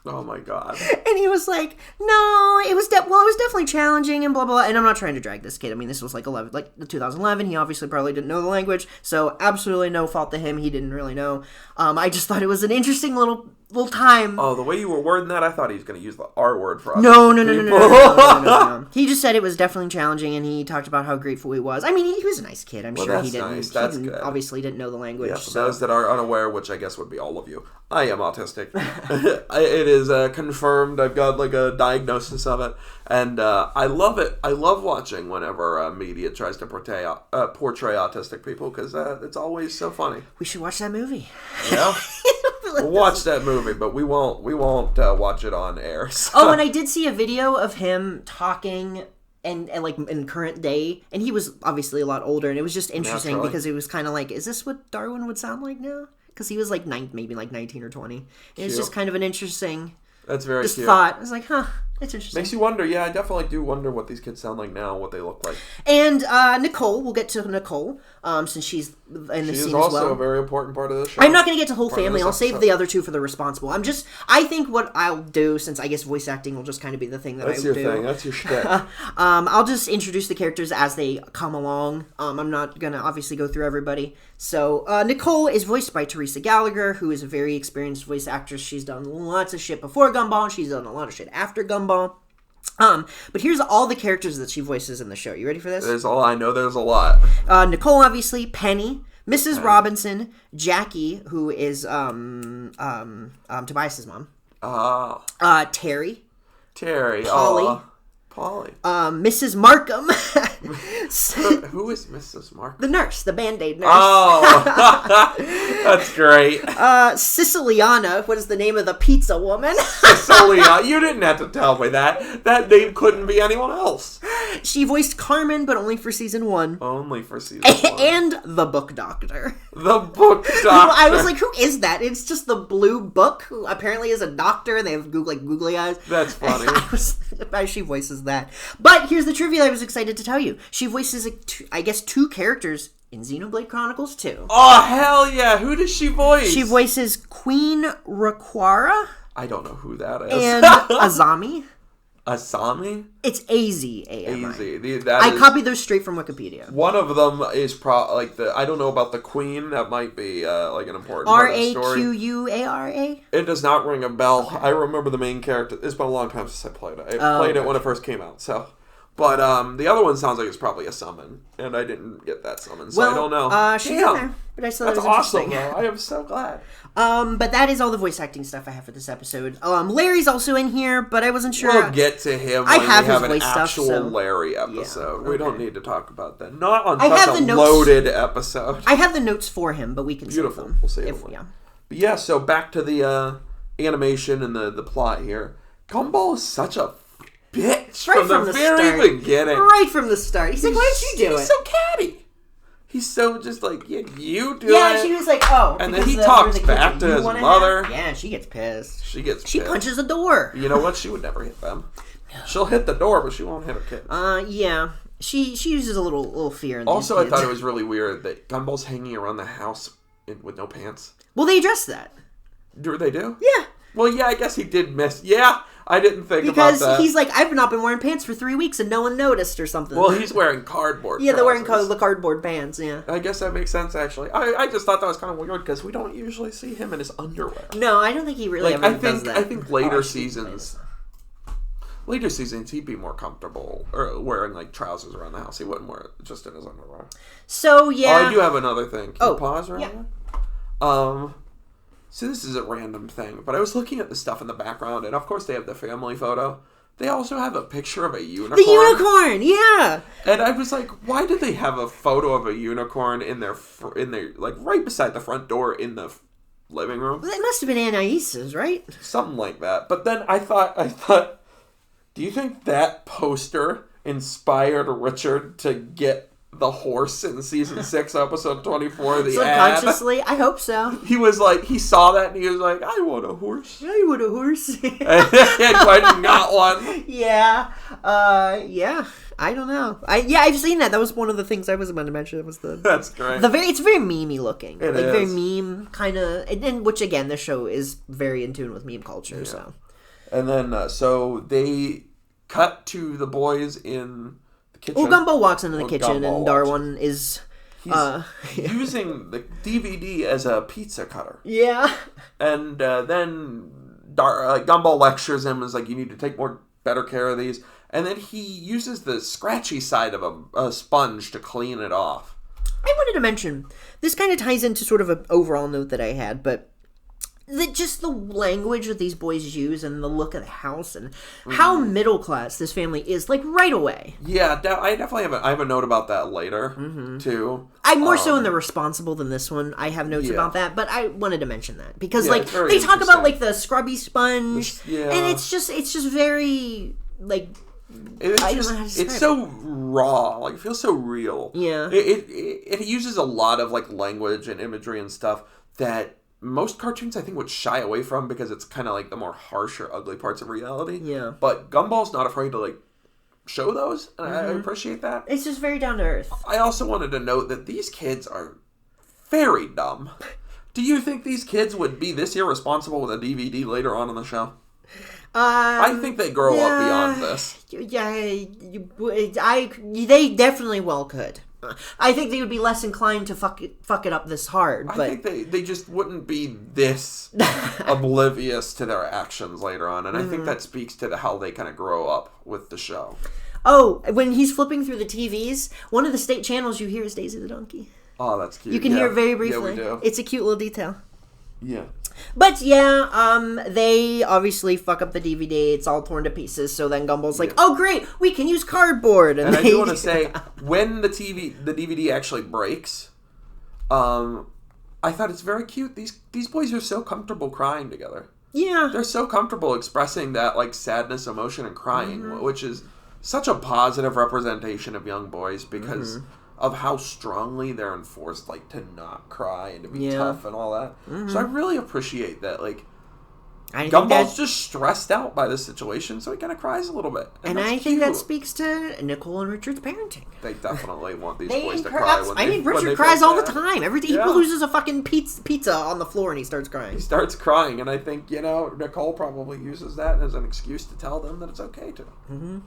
Oh my god. And he was like, "No, it was definitely challenging and blah blah." And I'm not trying to drag this kid. I mean, this was like 2011. He obviously probably didn't know the language, so absolutely no fault to him. He didn't really know. I just thought it was an interesting little time. Oh, the way you were wording that, I thought he was going to use the R word for us. No. He just said it was definitely challenging, and he talked about how grateful he was. I mean, he was a nice kid. I'm sure he didn't. Nice. That's good. Obviously didn't know the language. Yeah, for those that are unaware, which I guess would be all of you, I am autistic. It is confirmed. I've got like a diagnosis of it, and I love it. I love watching whenever media tries to portray autistic people because it's always so funny. We should watch that movie. Yeah. We'll watch that movie, but we won't watch it on air. So. Oh, and I did see a video of him talking and like in current day, and he was obviously a lot older, and it was just interesting because it was kind of like, is this what Darwin would sound like now? Because he was like maybe like 19 or 20. It's just kind of an interesting. That's very cute. Thought. I was like, huh. It's interesting. Makes you wonder. Yeah, I definitely do wonder what these kids sound like now, what they look like. And Nicole, we'll get to Nicole, since she's in the scene as well. She's also a very important part of the show. I'm not going to get to whole family. I'll save the other two for the responsible. I think what I'll do, since I guess voice acting will just kind of be the thing that That's I will do. That's your thing. That's your shtick. I'll just introduce the characters as they come along. I'm not going to obviously go through everybody. So, Nicole is voiced by Teresa Gallagher, who is a very experienced voice actress. She's done lots of shit before Gumball. She's done a lot of shit after Gumball. But here's all the characters that she voices in the show. You ready for this? There's a lot. Nicole, obviously, Penny, Mrs. Robinson, Jackie, who is Tobias's mom. Terry. Terry. Polly. Polly. Mrs. Markham. Who is Mrs. Markham? The nurse, the Band-Aid nurse. Oh, that's great. Siciliana, what is the name of the pizza woman? Siciliana. You didn't have to tell me that. That name couldn't be anyone else. She voiced Carmen, but only for season 1. Only for season 1. And the book doctor. The book doctor. I was like, who is that? It's just the blue book, who apparently is a doctor, and they have googly eyes. That's funny. She voices that. But here's the trivia I was excited to tell you. She voices, I guess, 2 characters in Xenoblade Chronicles 2. Oh, hell yeah. Who does she voice? She voices Queen Raquara. I don't know who that is. And Azami. Asami? It's A-Z-A-M-I. A-Z. Copied those straight from Wikipedia. One of them is I don't know about the Queen. That might be like an important part of the story. R-A-Q-U-A-R-A? It does not ring a bell. Okay. I remember the main character. It's been a long time since I played it. I played it when it first came out, so... But the other one sounds like it's probably a summon, and I didn't get that summon, so I don't know. She's in there, but I still thought it was awesome, interesting. though. I am so glad. But that is all the voice acting stuff I have for this episode. Larry's also in here, but I wasn't sure. We'll get to him when we have an actual stuff, Larry episode. Yeah, okay. We don't need to talk about that. Not on such a loaded episode. I have the notes for him, but we can save them. We'll save them. Yeah. But yeah, so back to the animation and the plot here. Gumball is such a bitch right from the very beginning. Right from the start. He's like, why don't you do it? He's so catty. He's so just like, yeah, you do it. Yeah, she was like, oh. And then he talks back to his mother. Yeah, she gets pissed. She punches the door. You know what? She would never hit them. She'll hit the door, but she won't hit her kid. Yeah. She uses a little fear in these Also, kids. I thought it was really weird that Gumball's hanging around the house with no pants. Well, they addressed that. Do they do? Yeah. Well, yeah, I guess he did miss. Yeah, I didn't think about that. Because he's like, I've not been wearing pants for 3 weeks and no one noticed or something. Well, he's wearing cardboard. Yeah, they're wearing the cardboard pants, yeah. I guess that makes sense, actually. I just thought that was kind of weird because we don't usually see him in his underwear. No, I don't think he really ever does that. I think later seasons, he'd be more comfortable wearing, like, trousers around the house. He wouldn't wear it just in his underwear. So, yeah. Oh, I do have another thing. Can you pause right yeah. now? So this is a random thing, but I was looking at the stuff in the background, and of course they have the family photo. They also have a picture of a unicorn. The unicorn, yeah. And I was like, why did they have a photo of a unicorn in their like right beside the front door in the living room? Well, that must have been Anais's, right? Something like that. But then I thought, do you think that poster inspired Richard to get the horse in season 6, episode 24? The subconsciously, ad? I hope so. He was like, he saw that and he was like, I want a horse. I want a horse. And went and got one. Yeah. Yeah. I don't know. I've seen that. That was one of the things I was about to mention. That's great. It's very memey looking. It is. Very meme kind of, and which again, the show is very in tune with meme culture. Yeah. So. And then so they cut to the boys in the kitchen. Well, Gumball walks into the kitchen, and Darwin is using the DVD as a pizza cutter. Yeah. And then Gumball lectures him, is like, you need to take better care of these. And then he uses the scratchy side of a sponge to clean it off. I wanted to mention, this kind of ties into sort of an overall note that I had, but just the language that these boys use and the look of the house and how middle class this family is, like, right away. Yeah, I definitely have a note about that later, too. I'm more so in the responsible than this one. I have notes about that, but I wanted to mention that. Because, like, they talk about, like, the scrubby sponge, and it's just very, like... It's so raw. Like, it feels so real. Yeah. It uses a lot of, like, language and imagery and stuff that most cartoons, I think, would shy away from because it's kind of like the more harsh or ugly parts of reality. Yeah. But Gumball's not afraid to, like, show those, and I appreciate that. It's just very down to earth. I also wanted to note that these kids are very dumb. Do you think these kids would be this irresponsible with a DVD later on in the show? I think they grow up beyond this. Yeah, they definitely well could. I think they would be less inclined to fuck it up this hard. But I think they just wouldn't be this oblivious to their actions later on, and I think that speaks to how they kind of grow up with the show. Oh, when he's flipping through the TVs, one of the state channels you hear is Daisy the Donkey. Oh, that's cute. You can hear it very briefly. Yeah, we do. It's a cute little detail. Yeah. But yeah, they obviously fuck up the DVD. It's all torn to pieces. So then Gumball's like, "Oh great, we can use cardboard." And I do want to say, when the DVD actually breaks, I thought it's very cute. These boys are so comfortable crying together. Yeah, They're so comfortable expressing that like sadness, emotion, and crying, which is such a positive representation of young boys because of how strongly they're enforced like to not cry and to be tough and all that. So I really appreciate that. Like, Gumball's just stressed out by this situation, so he kind of cries a little bit. And I think that speaks to Nicole and Richard's parenting. They definitely want these boys to cry. Richard cries all the time. He loses a fucking pizza on the floor and he starts crying. He starts crying, and I think, Nicole probably uses that as an excuse to tell them that it's okay to. Mm-hmm.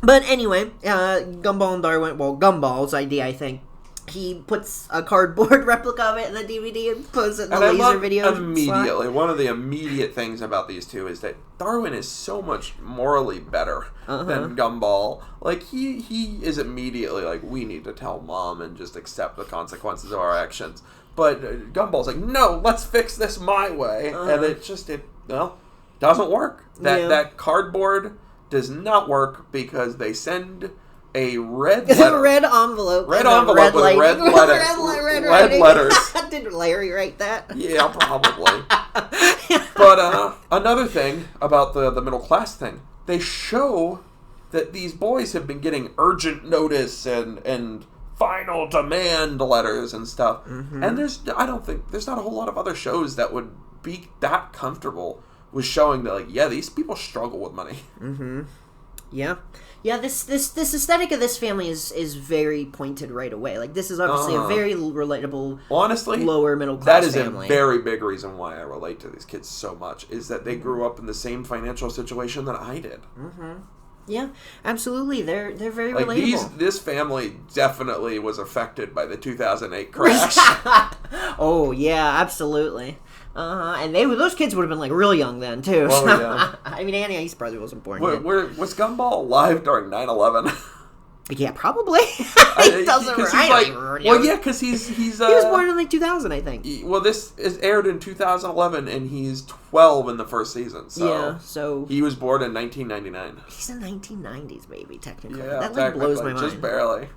But anyway, Gumball and Darwin, Gumball's idea, I think, he puts a cardboard replica of it in the DVD and puts it in the laser video immediately. slot. One of the immediate things about these two is that Darwin is so much morally better than Gumball. Like, he is immediately like, we need to tell Mom and just accept the consequences of our actions. But Gumball's like, no, let's fix this my way. And it doesn't work. That cardboard does not work because they send a red letter. red envelope. Red envelope with red letters. Did Larry write that? Yeah, probably. But another thing about the middle class thing, they show that these boys have been getting urgent notice and final demand letters and stuff. And there's not a whole lot of other shows that would be that comfortable with showing that, like, yeah, these people struggle with money. Yeah. Yeah, this aesthetic of this family is very pointed right away. Like, this is obviously a very relatable, honestly, lower middle class That family. is a very big reason why I relate to these kids so much, is that they grew up in the same financial situation that I did. Yeah, absolutely. They're very relatable. This family definitely was affected by the 2008 crash. Oh, yeah, absolutely. And those kids would have been like real young then too. Oh, yeah. I mean, Annie's brother wasn't born yet. Was Gumball alive during 9/11? Yeah, probably. He doesn't. Because he was born in like 2000, I think. This is aired in 2011, and he's 12 in the first season. So he was born in 1999. He's in 1990s, baby. Technically, yeah, that blows my mind. Just barely.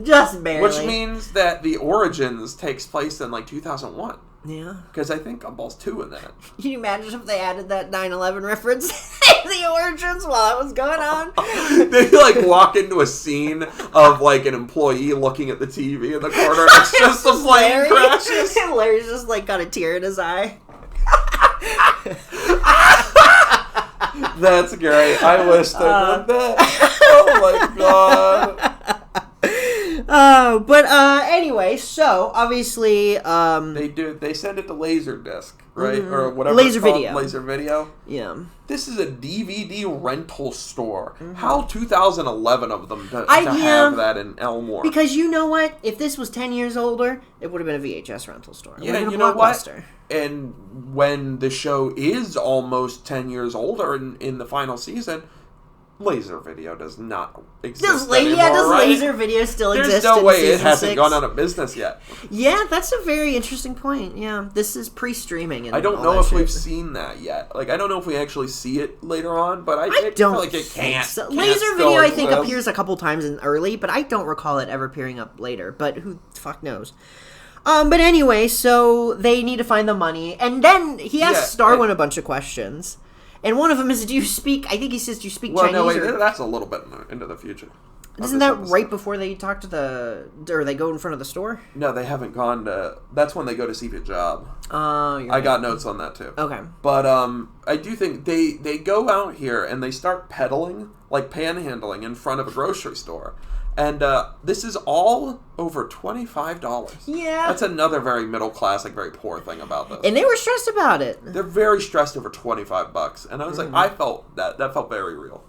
Just barely. Which means that the origins takes place in like 2001. Yeah. Because I think Gumball's 2 in that. Can you imagine if they added that 9/11 reference in the origins while that was going on? They like walk into a scene of like an employee looking at the TV in the corner. It's just the plane crashes. And Larry's just like got a tear in his eye. That's great. I wish they did that. Oh my god. But anyway, so obviously they send it to Laserdisc, right? Or whatever Laser video. Laser video. Yeah. This is a DVD rental store. How 2011 of them to have that in Elmore? Because you know what? If this was 10 years older, it would have been a VHS rental store. Yeah, you know what? And when the show is almost 10 years older in the final season, Laser Video does not exist anymore, does right? Laser Video still exist? There's no way it hasn't 6? gone out of business yet. Yeah, that's a very interesting point. Yeah, this is pre-streaming. I don't know if we've seen that yet. Like, I don't know if we actually see it later on, but I don't feel like it can't. So. Laser Video, I think, appears a couple times in early, but I don't recall it ever appearing up later. But who the fuck knows? But anyway, so they need to find the money, and then he asks Darwin a bunch of questions. And one of them is, do you speak, I think he says, do you speak Chinese? No, wait, that's a little bit into the future. Isn't that right before they talk to or they go in front of the store? No, they haven't gone to, that's when they go to seek a job. Oh, I got notes on that too. Okay. But I do think they go out here and they start peddling, like panhandling in front of a grocery store. And this is all over $25. Yeah. That's another very middle class, like very poor thing about this. And they were stressed about it. They're very stressed over $25. And I was like, I felt that felt very real.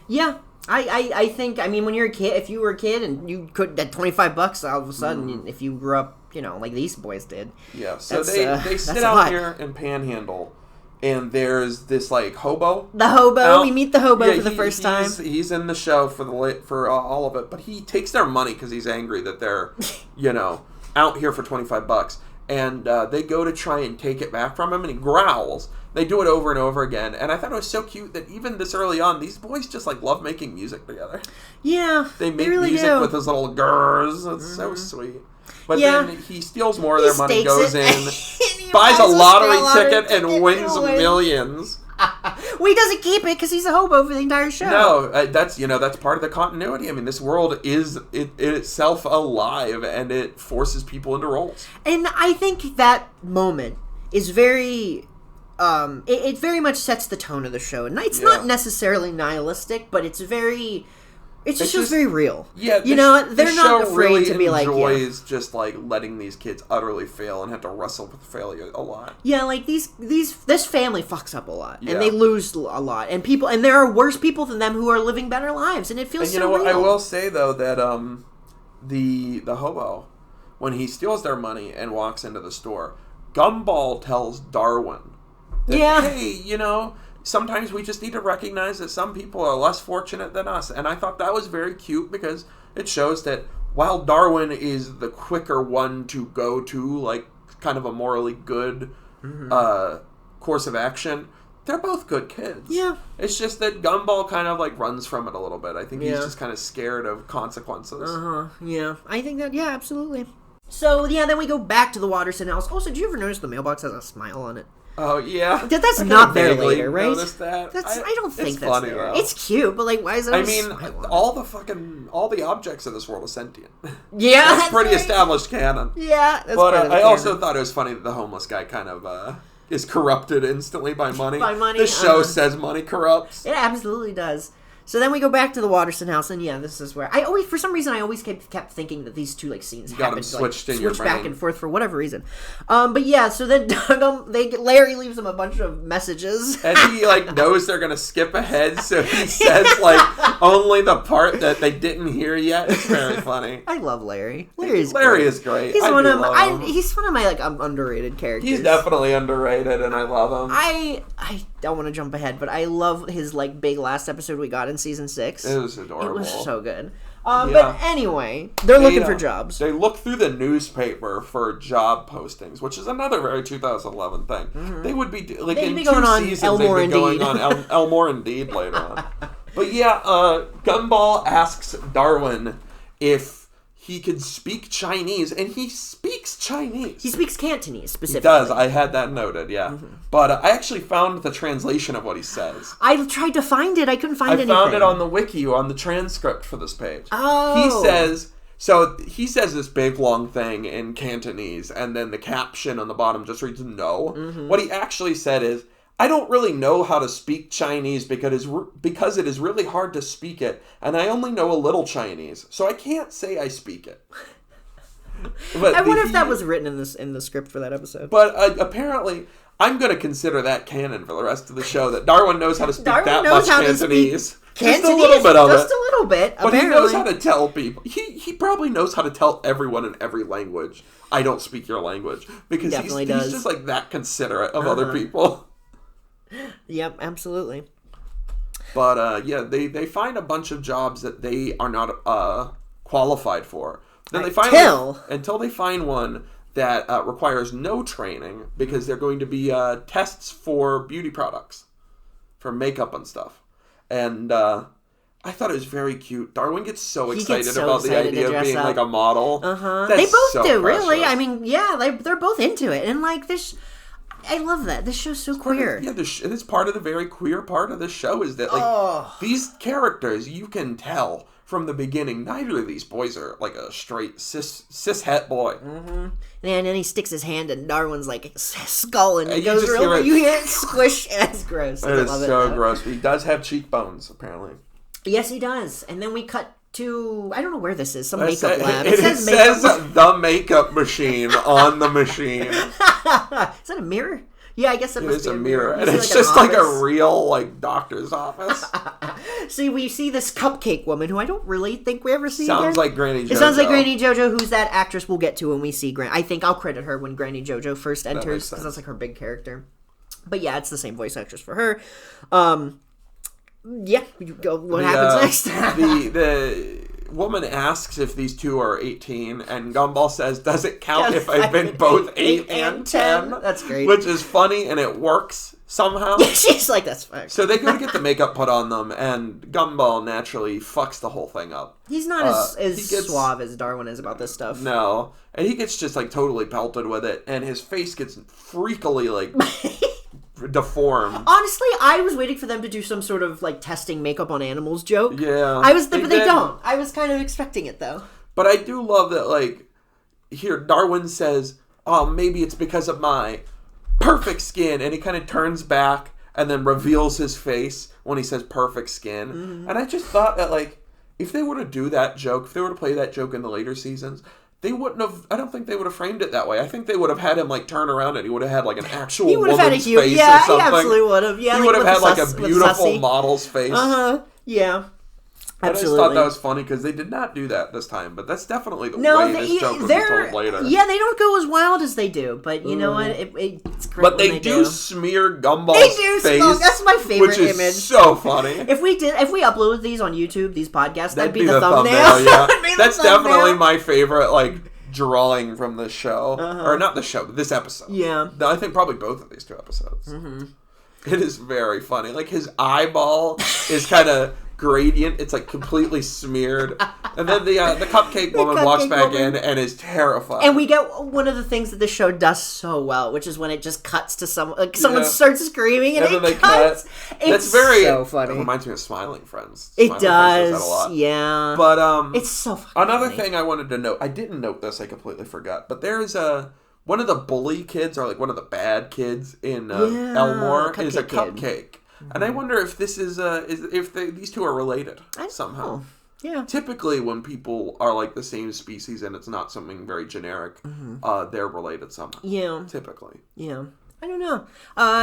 Yeah. I think, I mean, when you're a kid, if you were a kid and you could, at $25, all of a sudden, if you grew up, like these boys did. Yeah, so they sit out here and panhandle. And there's this like hobo. The hobo. We meet the hobo for the first time. He's in the show for all of it, but he takes their money because he's angry that they're, out here for $25. and they go to try and take it back from him, and he growls. They do it over and over again, and I thought it was so cute that even this early on, these boys just like love making music together. Yeah, they make really music with those little gurrs. It's so sweet. But then he steals more of their money, goes in, buys a lottery ticket, and wins millions. Well, he doesn't keep it because he's a hobo for the entire show. No, that's part of the continuity. I mean, this world is itself alive, and it forces people into roles. And I think that moment is very... it very much sets the tone of the show. And it's not necessarily nihilistic, but it's very... It's just very real. Yeah, they're not afraid really to be like... enjoys just like letting these kids utterly fail and have to wrestle with failure a lot. Yeah, like this family fucks up a lot, and they lose a lot, and there are worse people than them who are living better lives, and it feels so real. And you know what? I will say though that the hobo, when he steals their money and walks into the store, Gumball tells Darwin that, hey, sometimes we just need to recognize that some people are less fortunate than us. And I thought that was very cute because it shows that while Darwin is the quicker one to go to, like, kind of a morally good course of action, they're both good kids. Yeah. It's just that Gumball kind of, like, runs from it a little bit. I think he's just kind of scared of consequences. Yeah. I think that, absolutely. So, then we go back to the Watterson house. Also, did you ever notice the mailbox has a smile on it? Oh, yeah. That's not there later, right? Noticed that. I don't think it's that's funny, there. though. It's cute, but like, why is it? All the objects in this world are sentient. Yeah, that's pretty established canon. Yeah, that's but I also thought it was funny that the homeless guy kind of is corrupted instantly by money. The show says money corrupts. It absolutely does. So then we go back to the Watterson house, and this is where for some reason, I always kept thinking that these two scenes happened, switched back and forth for whatever reason. But yeah, so then Larry leaves him a bunch of messages, and he knows they're gonna skip ahead, so he says only the part that they didn't hear yet. It's very funny. I love Larry. Larry is great. He's one of my underrated characters. He's definitely underrated, and I love him. I don't want to jump ahead, but I love his big last episode we got in season 6. It was adorable. It was so good. But anyway, they're looking for jobs. They look through the newspaper for job postings, which is another very 2011 thing. Mm-hmm. They would be in 2 seasons. They'd be going on Elmore Indeed later on. But Gumball asks Darwin if he could speak Chinese, and he speaks Chinese. He speaks Cantonese, specifically. He does. I had that noted, yeah. Mm-hmm. But I actually found the translation of what he says. I tried to find it. I couldn't find anything. I found it on the wiki, on the transcript for this page. Oh. He says this big, long thing in Cantonese, and then the caption on the bottom just reads, no. Mm-hmm. What he actually said is, I don't really know how to speak Chinese because it is really hard to speak it, and I only know a little Chinese, so I can't say I speak it. But I wonder if that was written in the script for that episode. But apparently, I'm going to consider that canon for the rest of the show, that Darwin knows how to speak that much Cantonese. Just a little bit of it. Just a little bit, but apparently. He knows how to tell people. He probably knows how to tell everyone in every language, I don't speak your language. Because he's just that considerate of other people. Yep, absolutely. But they find a bunch of jobs that they are not qualified for. Then until they find one that requires no training because they're going to be tests for beauty products, for makeup and stuff. And I thought it was very cute. Darwin gets so excited about the idea of being a model. They both do, really. I mean, they're both into it, and this. I love that. This show's so queer. It's part of the very queer part of the show is that these characters, you can tell from the beginning, neither of these boys are a straight cis het boy. Mm-hmm. And then he sticks his hand in Darwin's skull and it goes you hear it squish. It's gross. It is so gross. He does have cheekbones, apparently. Yes, he does. And then we cut to, I don't know where this is, some makeup lab. It says the makeup machine on the machine. Is that a mirror? Yeah, I guess it must be a mirror. And it's just a real, doctor's office. See, we see this cupcake woman who I don't really think we ever see again. Sounds like Granny JoJo. It sounds like Granny JoJo, who's that actress we'll get to when we see I think I'll credit her when Granny JoJo first enters, because that's her big character. But yeah, it's the same voice actress for her. Yeah, what happens next? woman asks if these two are 18, and Gumball says, "Does it count if I've been both 8 and 10?" That's great. Which is funny, and it works somehow. She's like, that's fine. So they go to get the makeup put on them, and Gumball naturally fucks the whole thing up. He's not as suave as Darwin is about this stuff. No. And he gets just, like, totally pelted with it, and his face gets freakily, like... deformed. Honestly, I was waiting for them to do some sort of like testing makeup on animals joke. Yeah, but they don't. I was kind of expecting it though. But I do love that. Like here, Darwin says, "Oh, maybe it's because of my perfect skin," and he kind of turns back and then reveals his face when he says "perfect skin." Mm-hmm. And I just thought that like if they were to do that joke, if they were to play that joke in the later seasons. They wouldn't have. I don't think they would have framed it that way. I think they would have had him like turn around and he would have had like an actual woman's face or something. Yeah, he absolutely would have. Yeah, he would have had like a beautiful model's face. Yeah. But Absolutely. I just thought that was funny because they did not do that this time. But that's definitely the way this joke was told later. Yeah, they don't go as wild as they do. But you know what? It's great. But they do smear Gumball's face. That's my favorite which is image. So funny. If we uploaded these on YouTube, these podcasts, that'd be the thumbnail. Yeah, that's definitely my favorite. Like. Drawing from the show, or not the show, but this episode. Yeah, I think probably both of these two episodes. Mm-hmm. It is very funny. Like his eyeball is kind of gradient; it's like completely smeared. And then the cupcake woman walks back in and is terrified. And we get one of the things that the show does so well, which is when it just cuts to someone starts screaming and then it cuts. It's so funny. It reminds me of Smiling Friends. It Smiling does. Friends does that a lot. Yeah. But it's so fucking another funny. thing I wanted to note. I didn't note this. I completely forgot. But there's one of the bully kids, or like one of the bad kids in Elmore, is a cupcake. Mm-hmm. And I wonder if this is these two are related somehow. Yeah. Typically, when people are like the same species and it's not something very generic, they're related somehow. Yeah. Typically. Yeah. I don't know.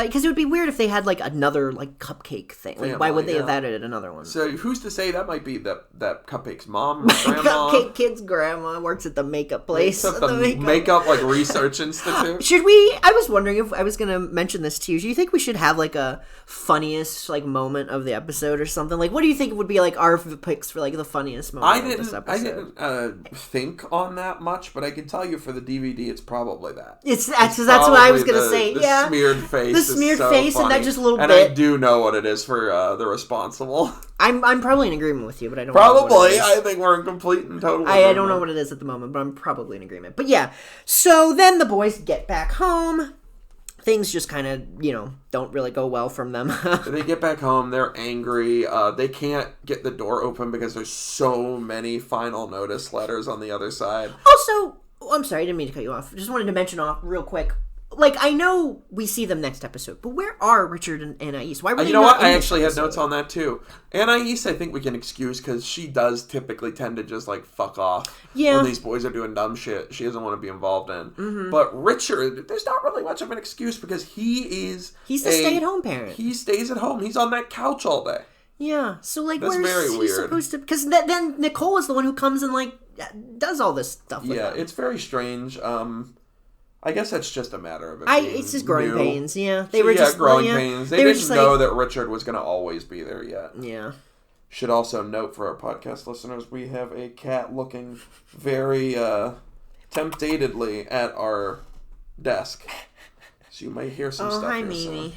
Because it would be weird if they had like another like cupcake thing. Like, why would they have added another one? So who's to say that might be that cupcake's mom or grandma? Cupcake Kid's grandma works at the makeup place. At the makeup like research institute. Should we? I was wondering if I was going to mention this to you. Do you think we should have like a funniest like moment of the episode or something? Like, what do you think would be like our picks for like the funniest moment of this episode? I didn't think on that much, but I can tell you for the DVD, it's probably that. That's what I was going to say. The smeared face. The smeared face funny. and that just little and bit. I do know what it is for the responsible. I'm probably in agreement with you, but I don't know what it is. I think we're in complete and total I don't know what it is at the moment, but I'm probably in agreement. But yeah, so then the boys get back home. Things just kind of, don't really go well from them. They get back home. They're angry. They can't get the door open because there's so many final notice letters on the other side. Also, I'm sorry, I didn't mean to cut you off. Just wanted to mention off real quick. Like, I know we see them next episode, but where are Richard and Anais? Why were they not in I this actually had episode? notes on that, too. Anais, I think we can excuse, because she does typically tend to just, like, fuck off when these boys are doing dumb shit she doesn't want to be involved in. Mm-hmm. But Richard, there's not really much of an excuse, because he's the stay-at-home parent. He stays at home. He's on that couch all day. Yeah, so, like, that's where's he supposed to... Because then Nicole is the one who comes and, like, does all this stuff with them. It's very strange. I guess that's just a matter of it. It's just growing pains, yeah. They were just growing pains. They didn't know that Richard was going to always be there yet. Yeah. Should also note for our podcast listeners, we have a cat looking very temptatedly at our desk. So you might hear some stuff. Oh, hi, here Mimi. soon.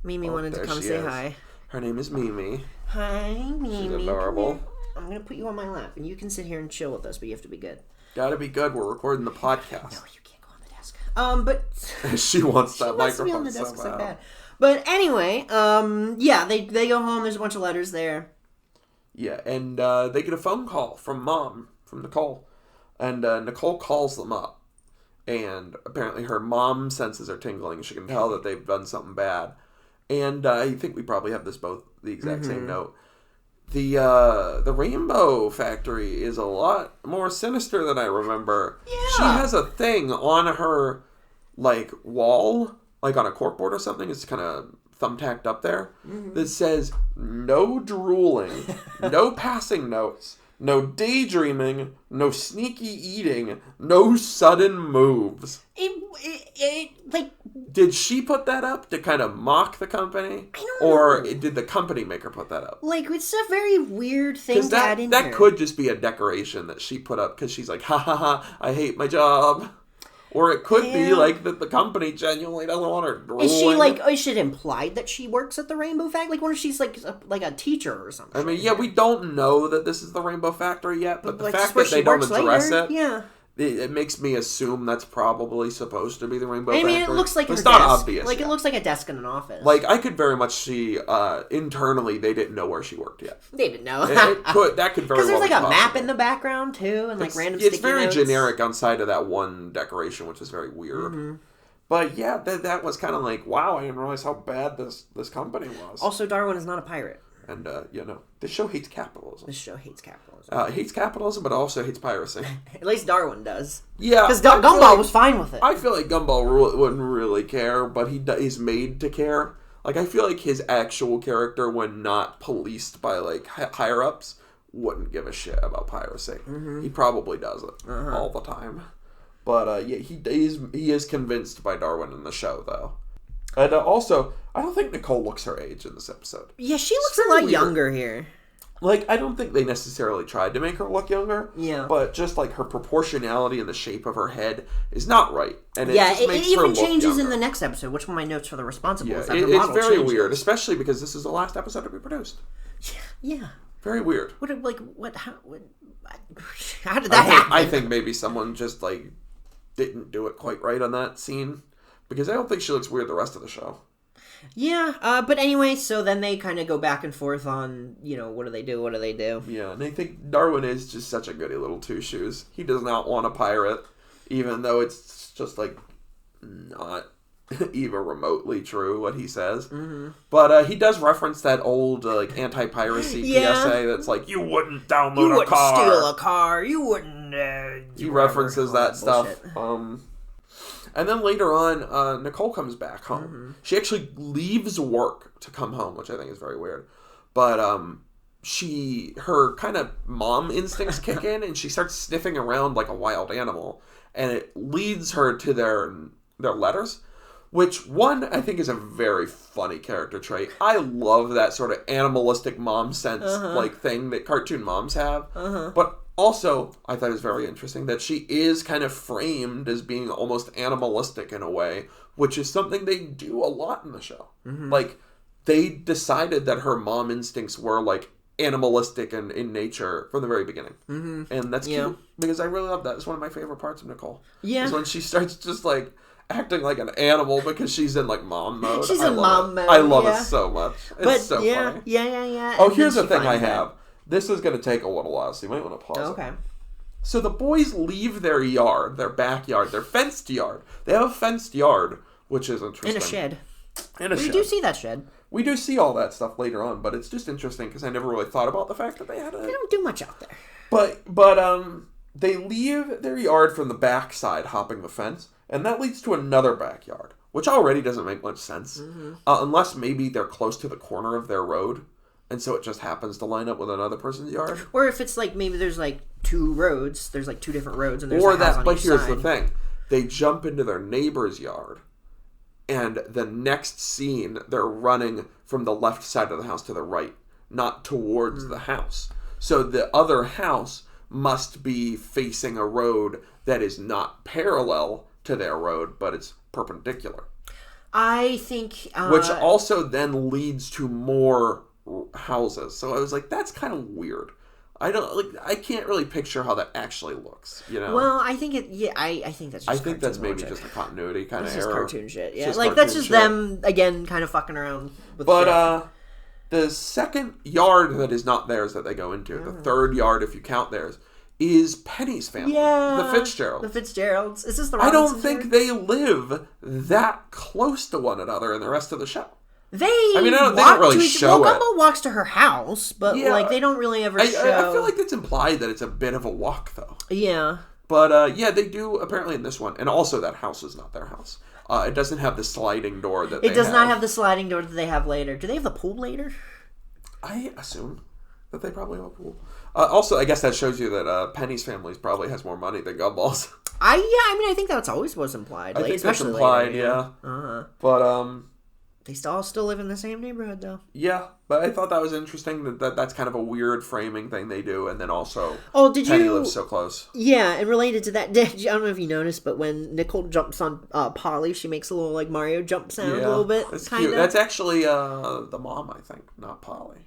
Mimi wanted to come say hi. Her name is Mimi. Hi, Mimi. She's adorable. I'm going to put you on my lap, and you can sit here and chill with us, but you have to be good. Gotta be good. We're recording the podcast. No, you can't go on the desk. But she wants that she microphone wants to be on the desk somehow. so bad. But anyway, they go home. There's a bunch of letters there. Yeah, and they get a phone call from Nicole, and Nicole calls them up, and apparently her mom senses are tingling. She can tell that they've done something bad, and I think we probably have this both the exact same note. The Rainbow Factory is a lot more sinister than I remember. Yeah. She has a thing on her, like, wall, like on a corkboard or something. It's kind of thumbtacked up there that says, no drooling, no passing notes, no daydreaming, no sneaky eating, no sudden moves. Like, did she put that up to kind of mock the company? I don't know. Or did the company maker put that up? Like, it's a very weird thing to add in that here. could just be a decoration that she put up because she's like, ha ha ha, I hate my job. Or it could be like that the company genuinely doesn't want her drooling. Is it implied that she works at the Rainbow Factory? Like, what if she's like a teacher or something? I mean, yeah, we don't know that this is the Rainbow Factory yet, but the like, fact where that she they don't works address later? it, Yeah. it makes me assume that's probably supposed to be the Rainbow Factory. I mean, it looks like it's her not desk. obvious. Like, yet. it looks like a desk in an office. Like, I could very much see internally they didn't know where she worked yet. They didn't know. That could very well be Because there's like a map possible. in the background too, and like random. It's sticky very notes. generic outside of that one decoration, which is very weird. Mm-hmm. But yeah, that was kind of like, wow, I didn't realize how bad this company was. Also, Darwin is not a pirate. And this show hates capitalism. This show hates capitalism. Hates capitalism, but also hates piracy. At least Darwin does. Yeah, Because Gumball was fine with it. I feel like Gumball wouldn't really care, but he's made to care. Like, I feel like his actual character, when not policed by, like, higher-ups, wouldn't give a shit about piracy. Mm-hmm. He probably does it all the time. But, yeah, he is convinced by Darwin in the show, though. And also, I don't think Nicole looks her age in this episode. Yeah, she looks a lot younger here. Like, I don't think they necessarily tried to make her look younger. Yeah. But just, like, her proportionality and the shape of her head is not right. And it it even changes younger. in the next episode, which one of my notes for the responsible Yeah, is that it's very weird, especially because this is the last episode to be produced. Yeah. Very weird. How did that happen? I think maybe someone just, like, didn't do it quite right on that scene. Because I don't think she looks weird the rest of the show. Yeah, but anyway, so then they kind of go back and forth on, what do they do? Yeah, and I think Darwin is just such a goody little two-shoes. He does not want a pirate, even though it's just, like, not even remotely true what he says. Mm-hmm. But he does reference that old, like, anti-piracy PSA that's like, you wouldn't download a car. You wouldn't steal a car. You wouldn't... he references that stuff. And then later on, Nicole comes back home. Mm-hmm. She actually leaves work to come home, which I think is very weird. But her kind of mom instincts kick in, and she starts sniffing around like a wild animal. And it leads her to their letters, which, one, I think is a very funny character trait. I love that sort of animalistic mom sense like thing that cartoon moms have. But also, I thought it was very interesting that she is kind of framed as being almost animalistic in a way, which is something they do a lot in the show. Mm-hmm. Like, they decided that her mom instincts were, like, animalistic and in nature from the very beginning. Mm-hmm. And that's cute, because I really love that. It's one of my favorite parts of Nicole. Yeah. Is when she starts just, like, acting like an animal because she's in, like, mom mode. She's in mom mode, I love it so much. It's so funny. Yeah. Oh, here's the thing I have. This is going to take a little while, so you might want to pause it. So the boys leave their yard, their backyard, their fenced yard. They have a fenced yard, which is interesting. In a shed. We do see that shed. We do see all that stuff later on, but it's just interesting because I never really thought about the fact that they had a... They don't do much out there. But they leave their yard from the backside, hopping the fence, and that leads to another backyard, which already doesn't make much sense, unless maybe they're close to the corner of their road. And so it just happens to line up with another person's yard. Or if it's like, maybe there's like two roads. There's like two different roads and there's a house on but each here's side. the thing. They jump into their neighbor's yard. And the next scene, they're running from the left side of the house to the right. Not towards the house. So the other house must be facing a road that is not parallel to their road, but it's perpendicular. I think... which also then leads to more houses. So I was like, that's kind of weird. I can't really picture how that actually looks, Well, I think I think that's just that's maybe logic. just a continuity kind of error. It's just cartoon shit. Yeah, like that's just them again kind of fucking around with shit. The second yard that is not theirs that they go into, the third yard if you count theirs, is Penny's family. Yeah. The Fitzgeralds. The Fitzgeralds. Is this the Robinsons? I don't think yard? they live that close to one another in the rest of the show. They don't really show it. Gumball walks to her house, but they don't really ever show. I feel like it's implied that it's a bit of a walk, though. Yeah. But they do apparently in this one, and also that house is not their house. It doesn't have the sliding door that it does not have the sliding door that they have later. Do they have the pool later? I assume that they probably have a pool. Also, I guess that shows you that Penny's family probably has more money than Gumball's. I think that's always was implied. I think that's especially implied, later, yeah. But they still live in the same neighborhood though. yeah. But I thought that was interesting that's kind of a weird framing thing they do, and then also Did Penny you? lives so close. Yeah, and related to that, I don't know if you noticed, but when Nicole jumps on Polly, she makes a little like Mario jump sound a little bit. That's kinda. cute. That's actually the mom, I think, not Polly.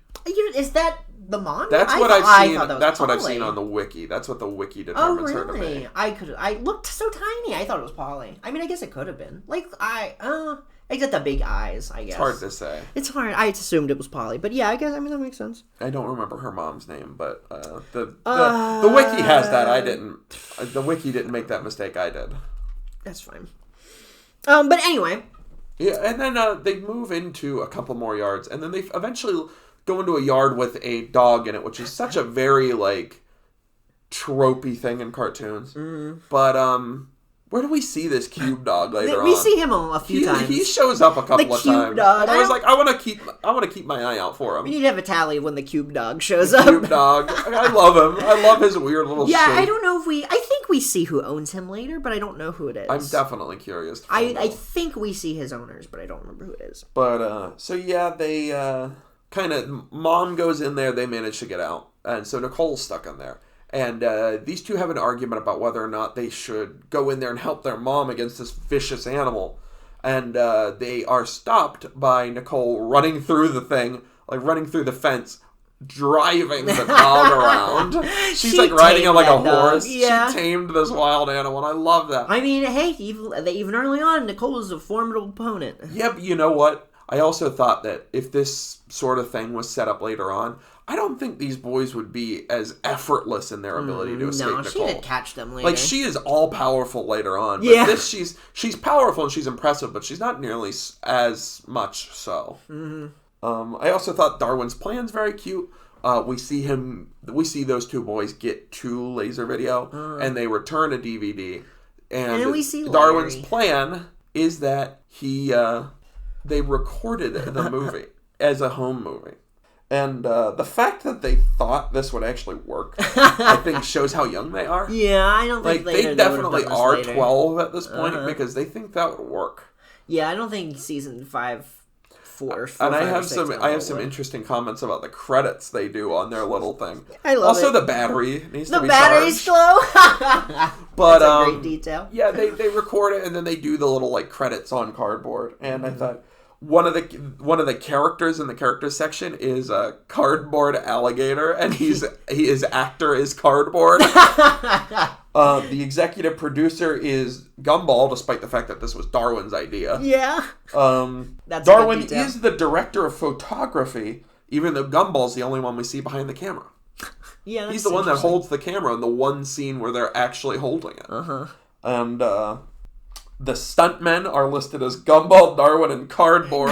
Is that the mom? That's what I've seen. That's what I've Polly. seen on the wiki. That's what the wiki Oh, determines her to really? be. I looked so tiny. I thought it was Polly. I mean, I guess it could have been. Like I got the big eyes. I guess It's hard to say. It's hard. I assumed it was Polly, but yeah, I guess that makes sense. I don't remember her mom's name, but the wiki has that. I didn't. The wiki didn't make that mistake. I did. That's fine. But anyway. Yeah, and then they move into a couple more yards, and then they eventually go into a yard with a dog in it, which is such a very like tropey thing in cartoons. Mm. But where do we see this cube dog later on? We see him a few times. He shows up a couple of cube times. Dog. And I was like, I want to keep my eye out for him. We need to have a tally when the cube dog shows up. Cube dog. I love him. I love his weird little shape. I don't know if I think we see who owns him later, but I don't know who it is. I'm definitely curious. I think we see his owners, but I don't remember who it is. But, so yeah, they kind of, Mom goes in there, they manage to get out. And so Nicole's stuck in there. And these two have an argument about whether or not they should go in there and help their mom against this vicious animal. And they are stopped by Nicole running through the thing, like running through the fence, driving the dog around. She's like riding on like a horse. Yeah. She tamed this wild animal, and I love that. I mean, hey, even early on, Nicole was a formidable opponent. Yeah, but you know what? I also thought that if this sort of thing was set up later on, I don't think these boys would be as effortless in their ability to escape Nicole. No, she did catch them later. Like, she is all powerful later on. But yeah. She's powerful and she's impressive, but she's not nearly as much so. Mm-hmm. I also thought Darwin's plan's very cute. We see those two boys get to laser video, and they return a DVD. And we see Darwin's Larry. plan is that they recorded the movie as a home movie. And the fact that they thought this would actually work, I think, shows how young they are. Yeah, I don't think they definitely are 12 at this point because they think that would work. Yeah, I don't think season 5, 4, and I have 6 some interesting comments about the credits they do on their little thing. I love also, it. the battery needs to be battery's charged. slow. But that's a great detail. Yeah, they record it and then they do the little like credits on cardboard, and I thought. One of the characters in the characters section is a cardboard alligator, and his actor is cardboard. The executive producer is Gumball, despite the fact that this was Darwin's idea. Yeah. That's Darwin is the director of photography, even though Gumball's the only one we see behind the camera. Yeah, he's the one that holds the camera in the one scene where they're actually holding it. And the stuntmen are listed as Gumball, Darwin, and Cardboard.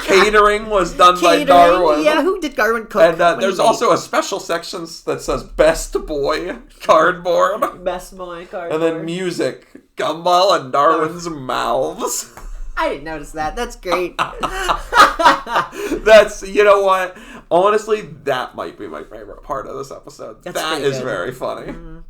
Catering was done by Darwin. Yeah, who did Darwin cook? And there's also a special section that says Best Boy, Cardboard. Best Boy, Cardboard. And then music, Gumball and Darwin's mouths. I didn't notice that. That's great. You know what? Honestly, that might be my favorite part of this episode. That is very funny. Mm-hmm.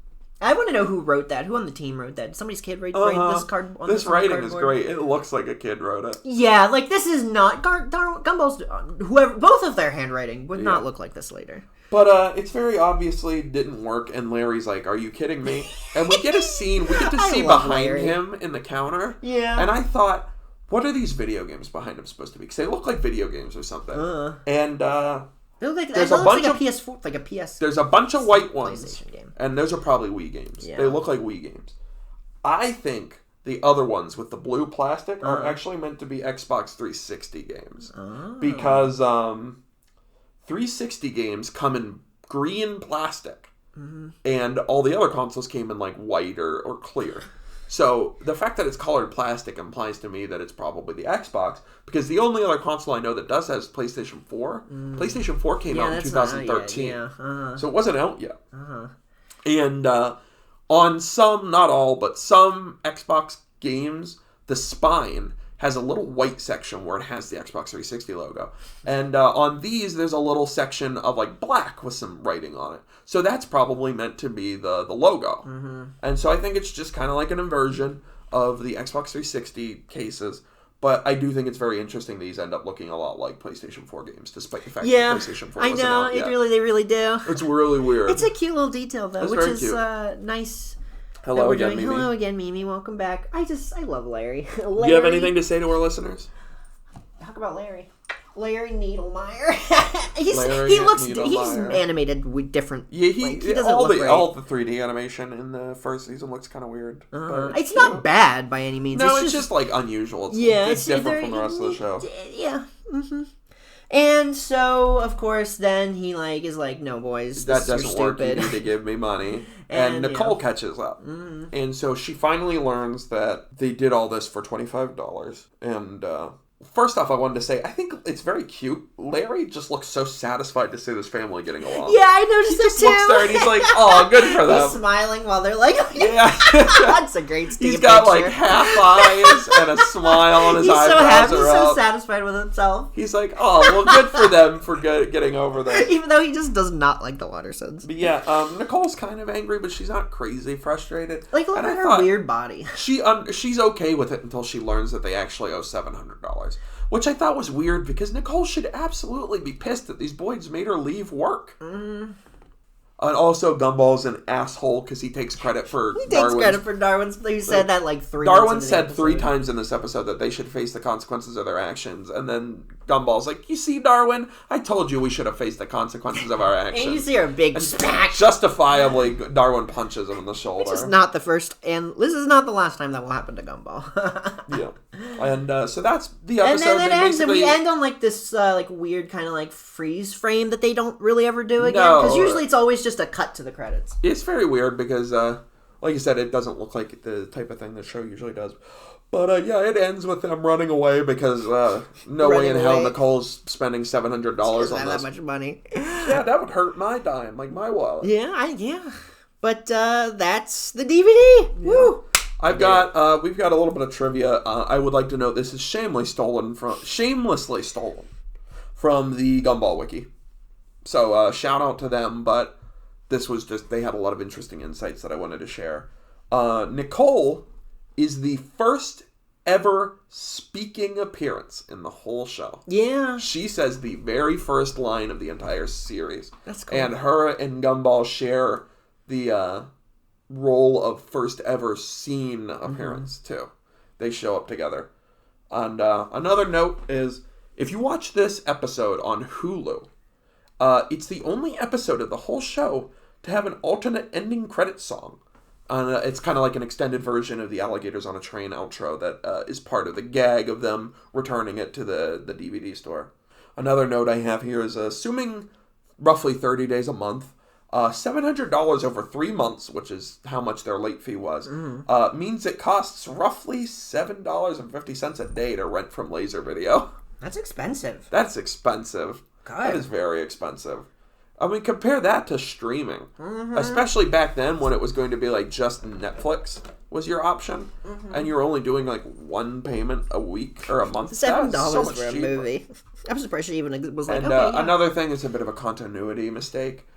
I want to know who wrote that. Who on the team wrote that? Did somebody's kid write this card? On this writing is great. It looks like a kid wrote it. Yeah, like this is not Gumball's. Whoever, both of their handwriting would not look like this later. But it's very obviously didn't work, and Larry's like, "Are you kidding me?" And we get to see behind Larry. him in the counter. Yeah. And I thought, what are these video games behind him supposed to be? Because they look like video games or something. And they look like there's a bunch of PS4, like a PS. There's a bunch of white ones, game. And those are probably Wii games. Yeah. They look like Wii games. I think the other ones with the blue plastic are actually meant to be Xbox 360 games because 360 games come in green plastic, and all the other consoles came in like white or clear. So the fact that it's colored plastic implies to me that it's probably the Xbox, because the only other console I know that does that is PlayStation 4. PlayStation 4 came out in 2013, so it wasn't out yet. And on some, not all, but some Xbox games, the spine has a little white section where it has the Xbox 360 logo. And on these, there's a little section of like black with some writing on it. So that's probably meant to be the logo. Mm-hmm. And so I think it's just kind of like an inversion of the Xbox 360 cases. But I do think it's very interesting that these end up looking a lot like PlayStation 4 games, despite the fact that PlayStation 4 wasn't out yet. They really do. It's really weird. It's a cute little detail, though, which is nice. Hello again, Mimi. Hello again, Mimi. Welcome back. I love Larry. Do you have anything to say to our listeners? Talk about Larry. Larry Needlemeyer. He's animated with different. Yeah, he doesn't look great. All the 3D animation in the first season looks kind of weird. It's not bad by any means. No, it's just like unusual. It's different from the rest of the show. Yeah. Mm-hmm. And so, of course, then he is like, no, boys, that doesn't work. You need to give me money. And Nicole catches up. Mm-hmm. And so she finally learns that they did all this for $25. And first off, I wanted to say, I think it's very cute. Larry just looks so satisfied to see this family getting along. Yeah, I noticed that too. He looks there and he's like, oh, good for them. He's smiling while they're like, yeah. That's a great Steve He's got picture. like half eyes and a smile on his eyebrows. He's so happy, are he's up. so satisfied with himself. He's like, oh, well, good for them for getting over this. Even though he just does not like the Wattersons. But yeah, Nicole's kind of angry, but she's not crazy frustrated. Like, look at her weird body. She's okay with it until she learns that they actually owe $700. Which I thought was weird because Nicole should absolutely be pissed that these boys made her leave work. Mm. And also, Gumball's an asshole because he takes credit for Darwin's... He takes credit for Darwin's... He said that like 3 Darwin said 3 times in this episode that they should face the consequences of their actions. And then Gumball's like, you see, Darwin? I told you we should have faced the consequences of our actions. And you see her big smack. Justifiably, Darwin punches him in the shoulder. This is not the first... And this is not the last time that will happen to Gumball. Yeah. And so that's the episode. And then it ends, and we end on like this like weird kind of like freeze frame that they don't really ever do again. Because usually it's always just a cut to the credits. It's very weird because, like you said, it doesn't look like the type of thing the show usually does. But yeah, it ends with them running away because no way in hell Nicole's spending $700 on this. That much money. Yeah, that would hurt my dime, like my wallet. Yeah. But that's the DVD. Yeah. Woo! We've got a little bit of trivia. I would like to note this is shamelessly stolen from the Gumball Wiki. So shout out to them, but this was just, they had a lot of interesting insights that I wanted to share. Nicole is the first ever speaking appearance in the whole show. Yeah. She says the very first line of the entire series. That's cool. And her and Gumball share the role of first ever scene appearance, too. They show up together. And another note is, if you watch this episode on Hulu, it's the only episode of the whole show to have an alternate ending credits song. It's kind of like an extended version of the Alligators on a Train outro that is part of the gag of them returning it to the DVD store. Another note I have here is, assuming roughly 30 days a month, $700 over 3 months, which is how much their late fee was, means it costs roughly $7.50 a day to rent from Laser Video. That's expensive. That's expensive. God. That is very expensive. I mean, compare that to streaming. Mm-hmm. Especially back then when it was going to be like just Netflix was your option. Mm-hmm. And you were only doing like 1 payment a week or a month. $7 so for a movie. I'm surprised she even was like, another thing that's a bit of a continuity mistake.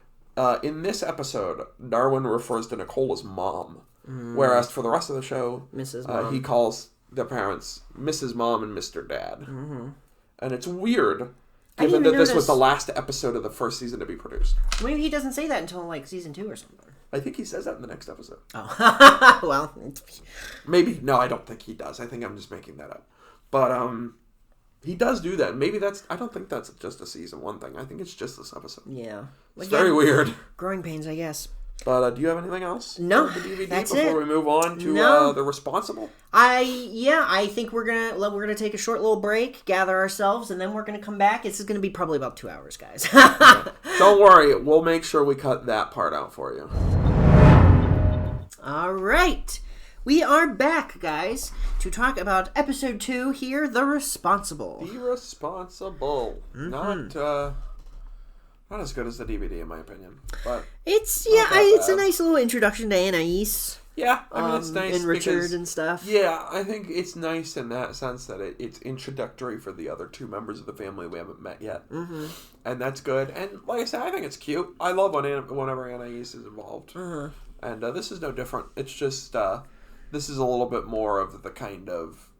In this episode, Darwin refers to Nicole as Mom. Whereas for the rest of the show, Mrs. Mom. He calls the parents Mrs. Mom and Mr. Dad. Mm-hmm. And it's weird, given that this was the last episode of the first season to be produced. Maybe he doesn't say that until like season 2 or something. I think he says that in the next episode. Oh. Well. Maybe. No, I don't think he does. I think I'm just making that up. But, he does do that. Maybe I don't think that's just a season 1 thing. I think it's just this episode. Yeah. It's very weird. Growing pains, I guess. But do you have anything else? No, for the DVD that's before we move on to The Responsible? I think we're gonna take a short little break, gather ourselves, and then we're gonna come back. This is gonna be probably about 2 hours, guys. Yeah. Don't worry, we'll make sure we cut that part out for you. All right. We are back, guys, to talk about episode 2 here, The Responsible. The Responsible. Mm-hmm. Not as good as the DVD, in my opinion. But it's a nice little introduction to Anais. Yeah, I mean, it's nice. And Richard because, and stuff. Yeah, I think it's nice in that sense that it's introductory for the other two members of the family we haven't met yet. Mm-hmm. And that's good. And like I said, I think it's cute. I love whenever Anais is involved. Mm-hmm. And this is no different. It's just, this is a little bit more of the kind of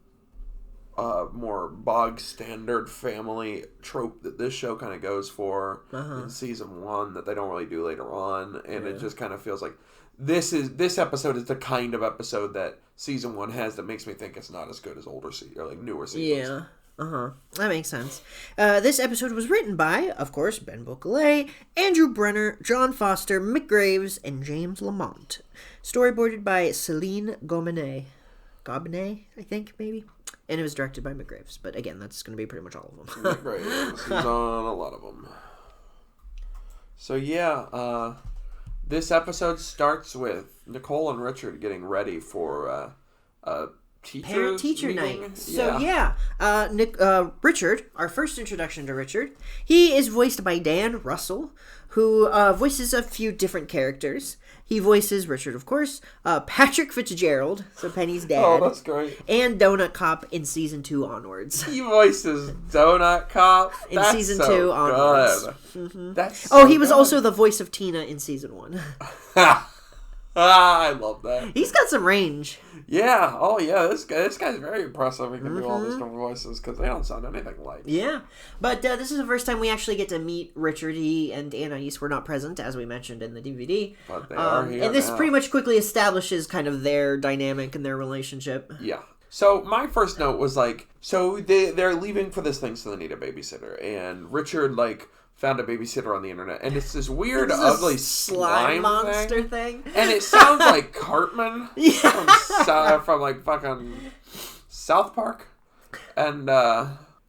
more bog standard family trope that this show kind of goes for in season 1 that they don't really do later on. And it just kind of feels like this episode is the kind of episode that season 1 has that makes me think it's not as good as older or like newer seasons. Yeah. That makes sense. This episode was written by, of course, Ben Beausoleil, Andrew Brenner, John Foster, Mick Graves, and James Lamont. Storyboarded by Celine Gobinet, I think, maybe. And it was directed by Mick Graves. But again, that's going to be pretty much all of them. Mick Graves. He's on a lot of them. So yeah, this episode starts with Nicole and Richard getting ready for parent-teacher night. So Richard, our first introduction to Richard, he is voiced by Dan Russell, who voices a few different characters. He voices Richard, of course, Patrick Fitzgerald, so Penny's dad. Oh, that's great. And Donut Cop in season 2 onwards. He voices Donut Cop in season 2 onwards. Mm-hmm. That's he was also the voice of Tina in season 1. I love that. He's got some range. Yeah. Oh, yeah. This guy's very impressive. He can do all these different voices because they don't sound anything alike. Yeah. But this is the first time we actually get to meet Richard. He and Anais were not present, as we mentioned in the DVD. But they are here and this now. pretty much quickly establishes kind of their dynamic and their relationship. Yeah. So my first note was like, so they're leaving for this thing, so they need a babysitter. And Richard, like, found a babysitter on the internet, and it's this weird, ugly slime monster thing. And it sounds like Cartman from like fucking South Park. And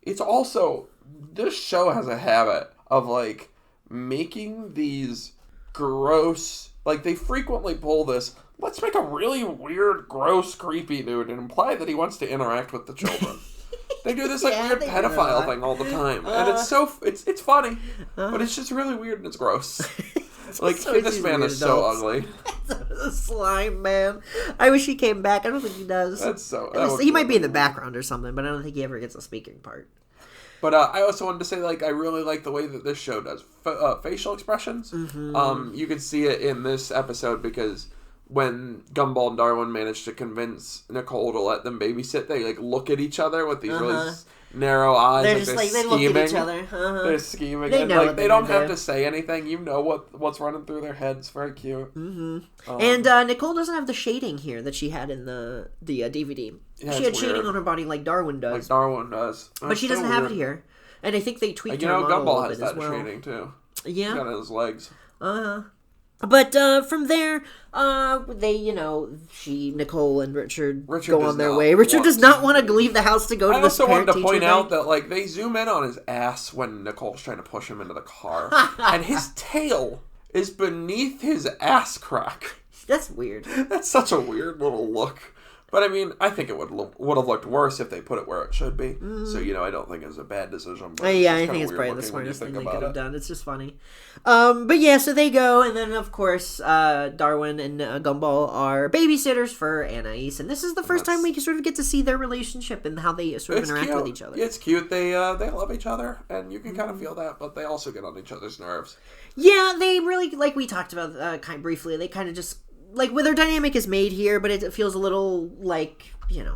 it's also, this show has a habit of like making these gross, like they frequently pull this, let's make a really weird, gross, creepy dude and imply that he wants to interact with the children. They do this like weird pedophile thing all the time, and it's funny, but it's just really weird and it's gross. Like this man is so ugly. The slime man. I wish he came back. I don't think he does. He might be in the background or something, but I don't think he ever gets a speaking part. But I also wanted to say, like, I really like the way that this show does facial expressions. Mm-hmm. You can see it in this episode because when Gumball and Darwin managed to convince Nicole to let them babysit, they like look at each other with these really narrow eyes. They're like just they're they scheming. look at each other. They're scheming. They know like they don't have to say anything. You know what's running through their heads. Very cute. Mm-hmm. And Nicole doesn't have the shading here that she had in the DVD. Yeah, she had shading on her body like Darwin does. Like Darwin does. But she doesn't have it here. And I think they tweaked her model Gumball a has bit that as well. shading too. Yeah. He's got his legs. But from there, Nicole and Richard go on their way. Richard does not want to leave the house to go to this parent-teacher I also wanted to point thing. out that like they zoom in on his ass when Nicole's trying to push him into the car, and his tail is beneath his ass crack. That's weird. That's such a weird little look. But I mean, I think it would have looked worse if they put it where it should be. So I don't think it was a bad decision. But I think it's probably the smartest thing they could have done. It's just funny. But yeah, so they go, and then of course Darwin and Gumball are babysitters for Anais, and this is the first time we can sort of get to see their relationship and how they sort of interact with each other. It's cute. They love each other, and you can kind of feel that, but they also get on each other's nerves. Yeah, they really, like we talked about kind of briefly. They kind of just. Like, their dynamic is made here, but it feels a little like,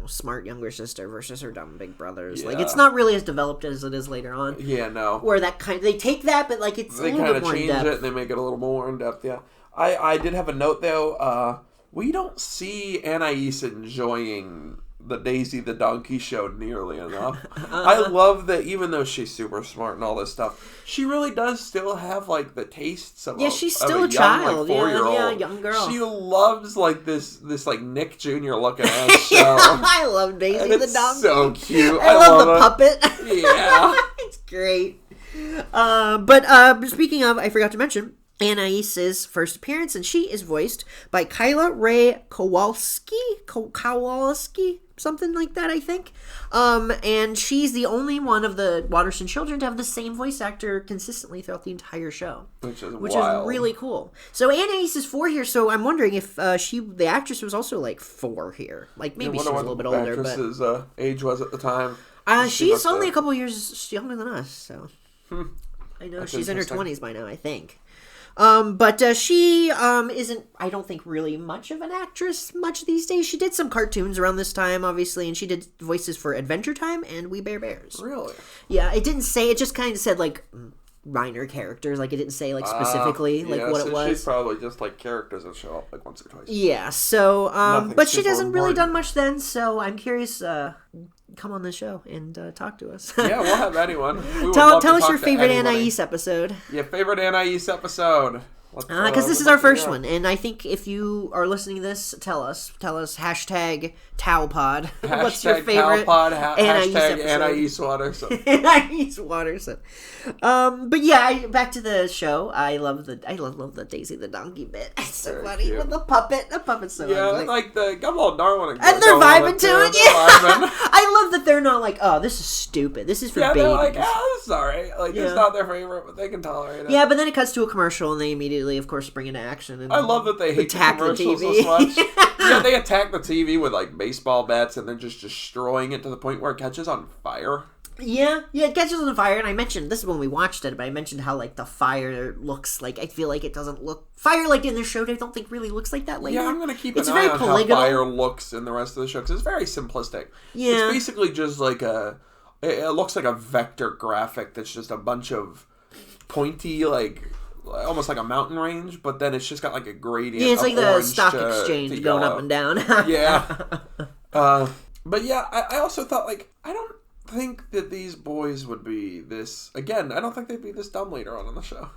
smart younger sister versus her dumb big brothers. Yeah. Like, it's not really as developed as it is later on. Yeah, no. Where they take that, but, like, it's a little bit more in depth. They kind of change it, and they make it a little more in depth, yeah. I did have a note, though. We don't see Anais enjoying the Daisy the Donkey show nearly enough. I love that even though she's super smart and all this stuff, she really does still have like the tastes of she's still a child, like, 4-year-old. Young girl. She loves like this like Nick Jr. looking ass show. I love Daisy the Donkey. So cute. I love the puppet. Yeah, it's great. But speaking of, I forgot to mention. Anaise's first appearance, and she is voiced by Kyla Ray Kowalski, something like that, I think. And she's the only one of the Watterson children to have the same voice actor consistently throughout the entire show, which is really cool. So Anais is 4 here, so I'm wondering if the actress was also like 4 here, like maybe she was a little bit older. But actress's age was at the time. She's only a couple years younger than us, so I know she's in her 20s by now, I think. But she isn't, I don't think, really much of an actress much these days. She did some cartoons around this time, obviously, and she did voices for Adventure Time and We Bare Bears. Really? Yeah, it didn't say, it just kind of said, like, minor characters. Like, it didn't say, like, specifically, what it was. She's probably just, like, characters that show up, like, once or twice. Yeah, so, but she hasn't really done much then, so I'm curious, come on the show and talk to us. Yeah, we'll have anyone. Tell us your favorite Anais episode. Yeah, favorite Anais episode. Because this is our first one, and I think if you are listening to this, tell us hashtag TowPod. What's your favorite hashtag Anais Watterson. Anais Watterson. But yeah, back to the show. I love the Daisy the Donkey bit. It's so very funny cute. With the puppet's so ugly. Like the Gumball and Darwin and they're vibing to it. Yeah, I love that they're not like, oh, this is stupid. This is for babies. They're like, oh, this is alright. Like it's not their favorite, but they can tolerate it. Yeah, but then it cuts to a commercial, and they immediately, of course, bring into action. And I love that they hate the commercials so much. Yeah, they attack the TV with like baseball bats and then just destroying it to the point where it catches on fire. Yeah, it catches on fire, and I mentioned, this is when we watched it, but I mentioned how, like, the fire looks like, I feel like it doesn't look, fire, like, in the show, I don't think really looks like that later. Yeah, I'm going to keep an eye on how fire looks in the rest of the show, because it's very simplistic. Yeah. It's basically just like it looks like a vector graphic that's just a bunch of pointy, like, almost like a mountain range, but then it's just got, like, a gradient. Yeah, it's like the stock exchange going up and down. Yeah. But yeah, I also thought, like, I don't think that these boys would be this, again, I don't think they'd be this dumb later on in the show.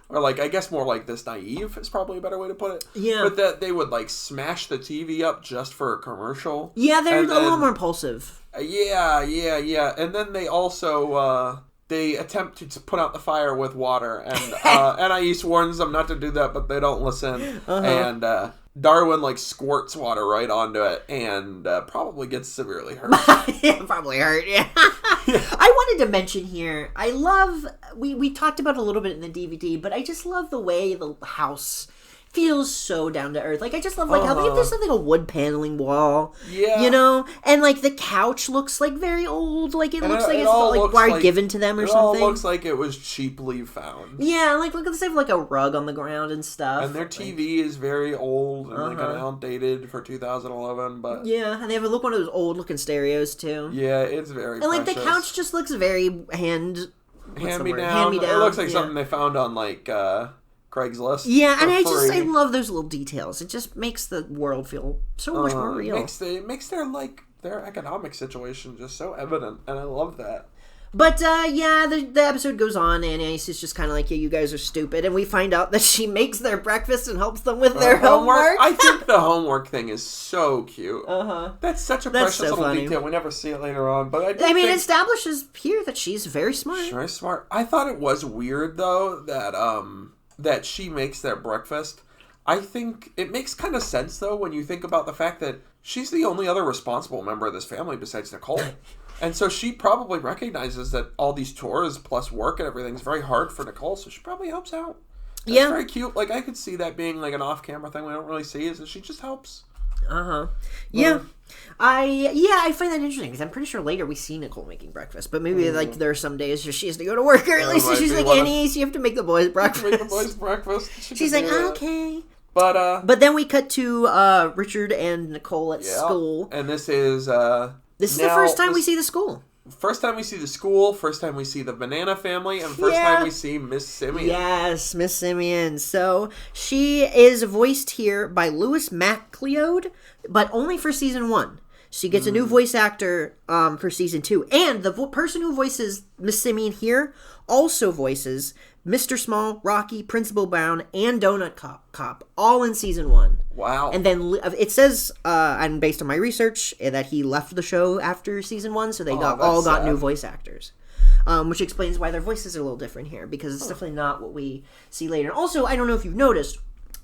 Or, like, I guess more like this naive is probably a better way to put it. Yeah. But that they would, like, smash the TV up just for a commercial. Yeah, they're a little more impulsive. Yeah. And then they also, they attempt to put out the fire with water. And Anais warns them not to do that, but they don't listen. And Darwin, like, squirts water right onto it and probably gets severely hurt. Yeah, probably hurt, yeah. I wanted to mention here, I love, we talked about it a little bit in the DVD, but I just love the way the house feels so down to earth. Like, I just love, like, how there's something, a wood paneling wall. Yeah. You know? And, like, the couch looks, like, very old. Like, it looks like it's, like, given to them or something. It all looks like it was cheaply found. Yeah, like, look at the same, like, a rug on the ground and stuff. And their TV is very old and, like, kind of outdated for 2011, but... Yeah, and they have one of those old-looking stereos, too. Yeah, it's very And, like, the couch just looks very hand-me-down. It looks like something they found on, like, Craigslist. Yeah, and I love those little details. It just makes the world feel so much more real. It makes their economic situation just so evident, and I love that. But the episode goes on, and Anais is just kind of like, yeah, you guys are stupid, and we find out that she makes their breakfast and helps them with their homework. I think the homework thing is so cute. That's such a precious little detail. We never see it later on, but it establishes here that she's very smart. She's very smart. I thought it was weird though that she makes their breakfast. I think it makes kind of sense, though, when you think about the fact that she's the only other responsible member of this family besides Nicole. And so she probably recognizes that all these chores plus work and everything is very hard for Nicole, so she probably helps out. That's very cute. Like, I could see that being, like, an off-camera thing we don't really see, is that she just helps. Yeah. I find that interesting because I'm pretty sure later we see Nicole making breakfast, but maybe like there are some days where she has to go to work early, so she's like, Annie, you have to make the boys breakfast. She's like, okay. But then we cut to Richard and Nicole at school, and this is the first time we see the school. First time we see the school, first time we see the Banana family, and first time we see Miss Simeon. Yes, Miss Simeon. So she is voiced here by Louis MacLeod, but only for season 1. She gets a new voice actor for season 2. And the person who voices Miss Simeon here also voices Mr. Small, Rocky, Principal Brown, and Donut Cop, all in season 1. Wow. And then it says, and based on my research, that he left the show after season 1, so they all got new voice actors. which explains why their voices are a little different here, because it's definitely not what we see later. Also, I don't know if you've noticed,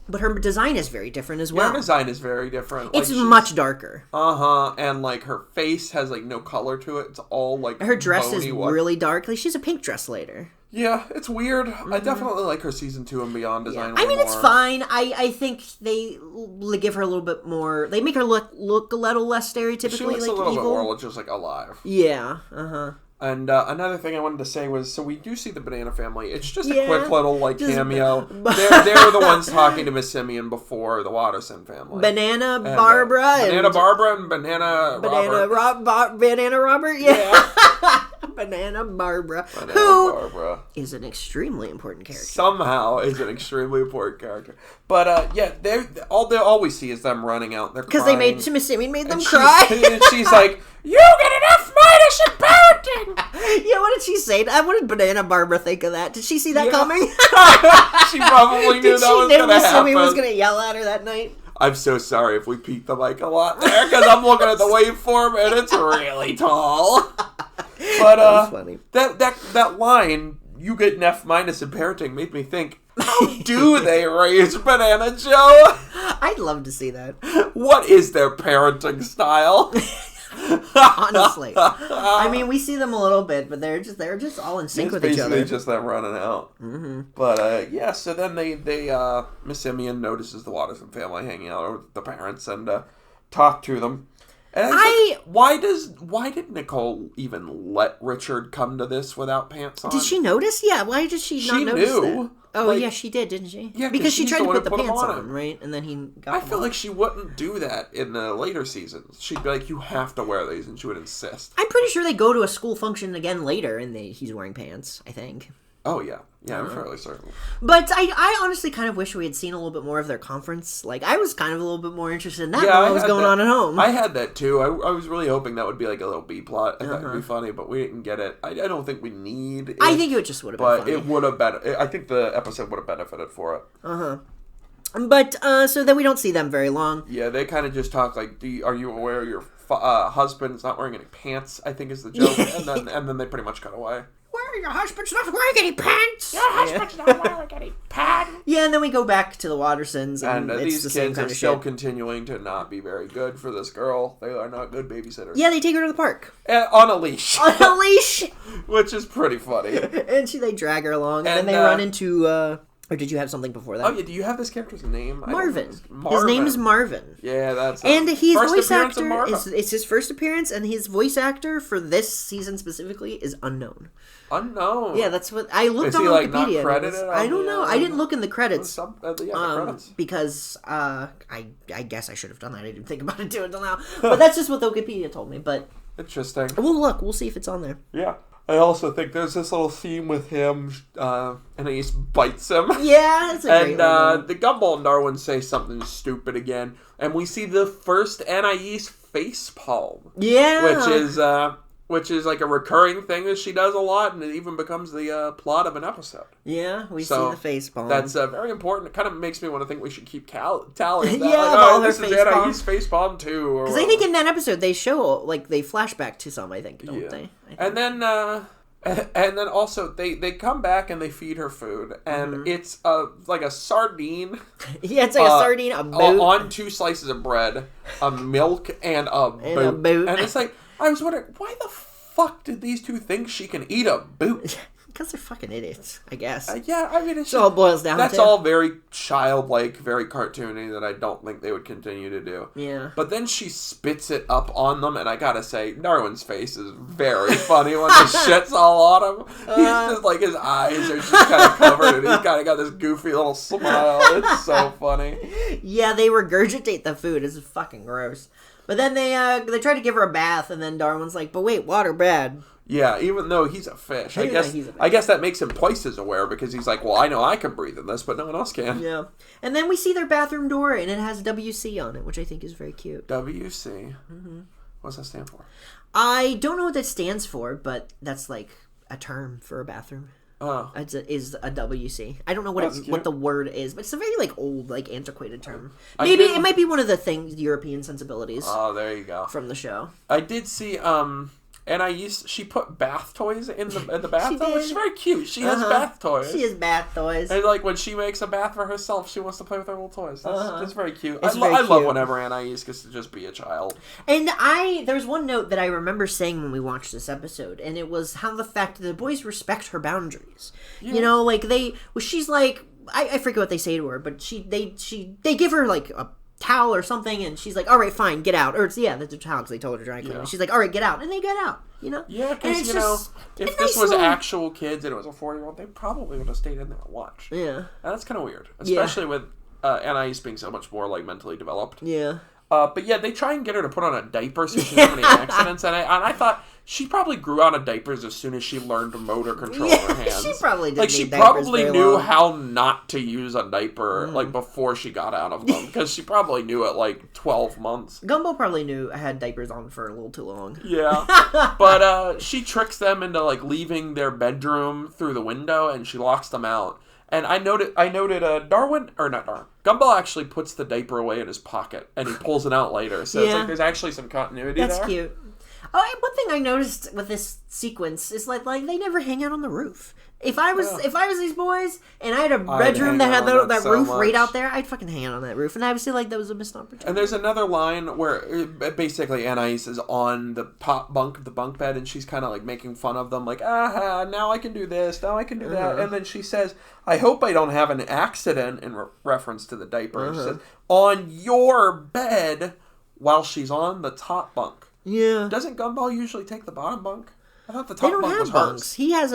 but her design is very different as well. Her design is very different. It's much darker. And like her face has like no color to it. It's all like her dress is white. Really dark. Like, she's a pink dress later. Yeah, it's weird. I definitely like her season 2 and beyond design. I mean, it's fine. I think they give her a little bit more. They make her look a little less stereotypically. She looks like a little evil. Bit more just like alive. Yeah. And another thing I wanted to say was, so we do see the Banana Family. It's just a quick little like cameo. They're the ones talking to Miss Simeon before the Watterson family. Banana Barbara and Banana Robert. Banana Robert. Yeah. Banana Barbara, who is an extremely important character. Somehow is an extremely important character. But they all we see is them running out. They're because they made Miss Simeon made them cry. And she's like, "You get enough minus in parenting." Yeah, what did she say? What did Banana Barbara think of that? Did she see that coming? She probably knew that was going to happen. Miss Simeon was going to yell at her that night. I'm so sorry if we peaked the mic a lot there, because I'm looking at the waveform and it's really tall. But that line, "you get an F- in parenting," made me think, how do they raise Banana Joe? I'd love to see that. What is their parenting style? Honestly, I mean, we see them a little bit, but they're just all in sync with each other. It's basically just them running out. Mm-hmm. But so then they Miss Simeon notices the Watterson family hanging out with the parents and talk to them. And why did Nicole even let Richard come to this without pants on? Did she notice? Yeah, why did she not notice that? Oh, yeah, she did, didn't she? Yeah, because she tried to put the pants on, right? And then he got I feel like she wouldn't do that in the later seasons. She'd be like, "You have to wear these," and she would insist. I'm pretty sure they go to a school function again later, and he's wearing pants, I think. Oh, yeah. Yeah, I'm fairly certain. But I honestly kind of wish we had seen a little bit more of their conference. Like, I was kind of a little bit more interested in that than what was going on at home. I had that, too. I was really hoping that would be like a little B-plot. I thought it would be funny, but we didn't get it. I don't think we need it. I think it just would have been funny. But it would have been... I think the episode would have benefited for it. But, so then we don't see them very long. Yeah, they kind of just talk like, are you aware your husband's not wearing any pants, I think is the joke. and then they pretty much cut away. Where your husband's not wearing any pants? Your husband's not wearing any pants. Yeah, and then we go back to the Wattersons, and these the same kids kind are of still shit. continuing to not be very good for this girl. They are not good babysitters. Yeah, they take her to the park. On a leash. On a leash! Which is pretty funny. And they drag her along, and then they run into... Or did you have something before that? Oh, yeah. Do you have this character's name? Marvin. His name is Marvin. Yeah, that's... And he's voice actor. It's his first appearance, and his voice actor for this season specifically is unknown. Unknown? Yeah, that's what... I looked on Wikipedia. Not credited? I don't know. I didn't look in the credits. The credits. Because I guess I should have done that. I didn't think about it until now. But that's just what the Wikipedia told me. But interesting. We'll look. We'll see if it's on there. Yeah. I also think there's this little scene with him, and he just bites him. Yeah, that's a great one. And the Gumball and Darwin say something stupid again, and we see the first Anais face palm. Yeah. Which is like a recurring thing that she does a lot, and it even becomes the plot of an episode. Yeah, we see the face palm. That's very important. It kind of makes me want to think we should keep tallying that. Yeah, like, all her this face is Anais' face palm too. Because I think in that episode they show, like, they flashback to some, I think, don't they? And then also they come back and they feed her food, and it's like a sardine. Yeah, it's like a sardine, a boot. On 2 slices of bread, a milk, and a boot. And it's like, I was wondering, why the fuck did these two think she can eat a boot? Because they're fucking idiots, I guess. Yeah, I mean, it's all boils down to. That's all very childlike, very cartoony that I don't think they would continue to do. Yeah. But then she spits it up on them, and I gotta say, Darwin's face is very funny when the shit's all on him. He's just like, his eyes are just kind of covered, and he's kind of got this goofy little smile. It's so funny. Yeah, they regurgitate the food. It's fucking gross. But then they try to give her a bath, and then Darwin's like, but wait, water bad. Yeah, even though he's a fish. I guess that makes him twice as aware, because he's like, well, I know I can breathe in this, but no one else can. Yeah. And then we see their bathroom door, and it has WC on it, which I think is very cute. WC? Mm-hmm. What's that stand for? I don't know what that stands for, but that's like a term for a bathroom. Oh. Is a WC. I don't know what the word is, but it's a very like old, like antiquated term. Maybe it might be one of the things European sensibilities. Oh, there you go. From the show. I did see Anais, she put bath toys in the bathtub, did. which is very cute. She has bath toys. She has bath toys. And like when she makes a bath for herself, she wants to play with her little toys. That's very cute. It's I very love cute. whenever Anais gets to just be a child. And there's one note that I remember saying when we watched this episode, and it was how the fact that the boys respect her boundaries. Yeah. You know, like she's like, I forget what they say to her, but they give her like a towel or something, and she's like, all right, fine, get out. Or that's a towel because they told her to dry clean. And she's like, all right, get out, and they get out. You know? Yeah, And because it's you know, just if a this nice was little- actual kids and it was a 4-year-old, they probably would have stayed in there and watched. Yeah. And that's kind of weird, especially with Anais being so much more like mentally developed. Yeah. But yeah, they try and get her to put on a diaper so she doesn't have any accidents. And I thought she probably grew out of diapers as soon as she learned motor control in her hands. She probably didn't like she need diapers probably very knew long. how not to use a diaper like before she got out of them because she probably knew at like 12 months. Gumball probably had diapers on for a little too long. Yeah, but she tricks them into like leaving their bedroom through the window, and she locks them out. And I noted Gumball actually puts the diaper away in his pocket, and he pulls it out later. So it's Yeah. like there's actually some continuity That's there. cute. Oh, and one thing I noticed with this sequence is like they never hang out on the roof. If I was these boys and I had a bedroom that had hang out on that that roof so right much. out there, I'd fucking hang out on that roof. And I would say like that was a missed opportunity. And there's another line where basically Anais is on the top bunk of the bunk bed, and she's kind of like making fun of them, like, now I can do this, now I can do that. And then she says, I hope I don't have an accident, in reference to the diaper. She says, on your bed, while she's on the top bunk. Yeah. Doesn't Gumball usually take the bottom bunk? I thought the They top don't bunk have was bunks. hers. He has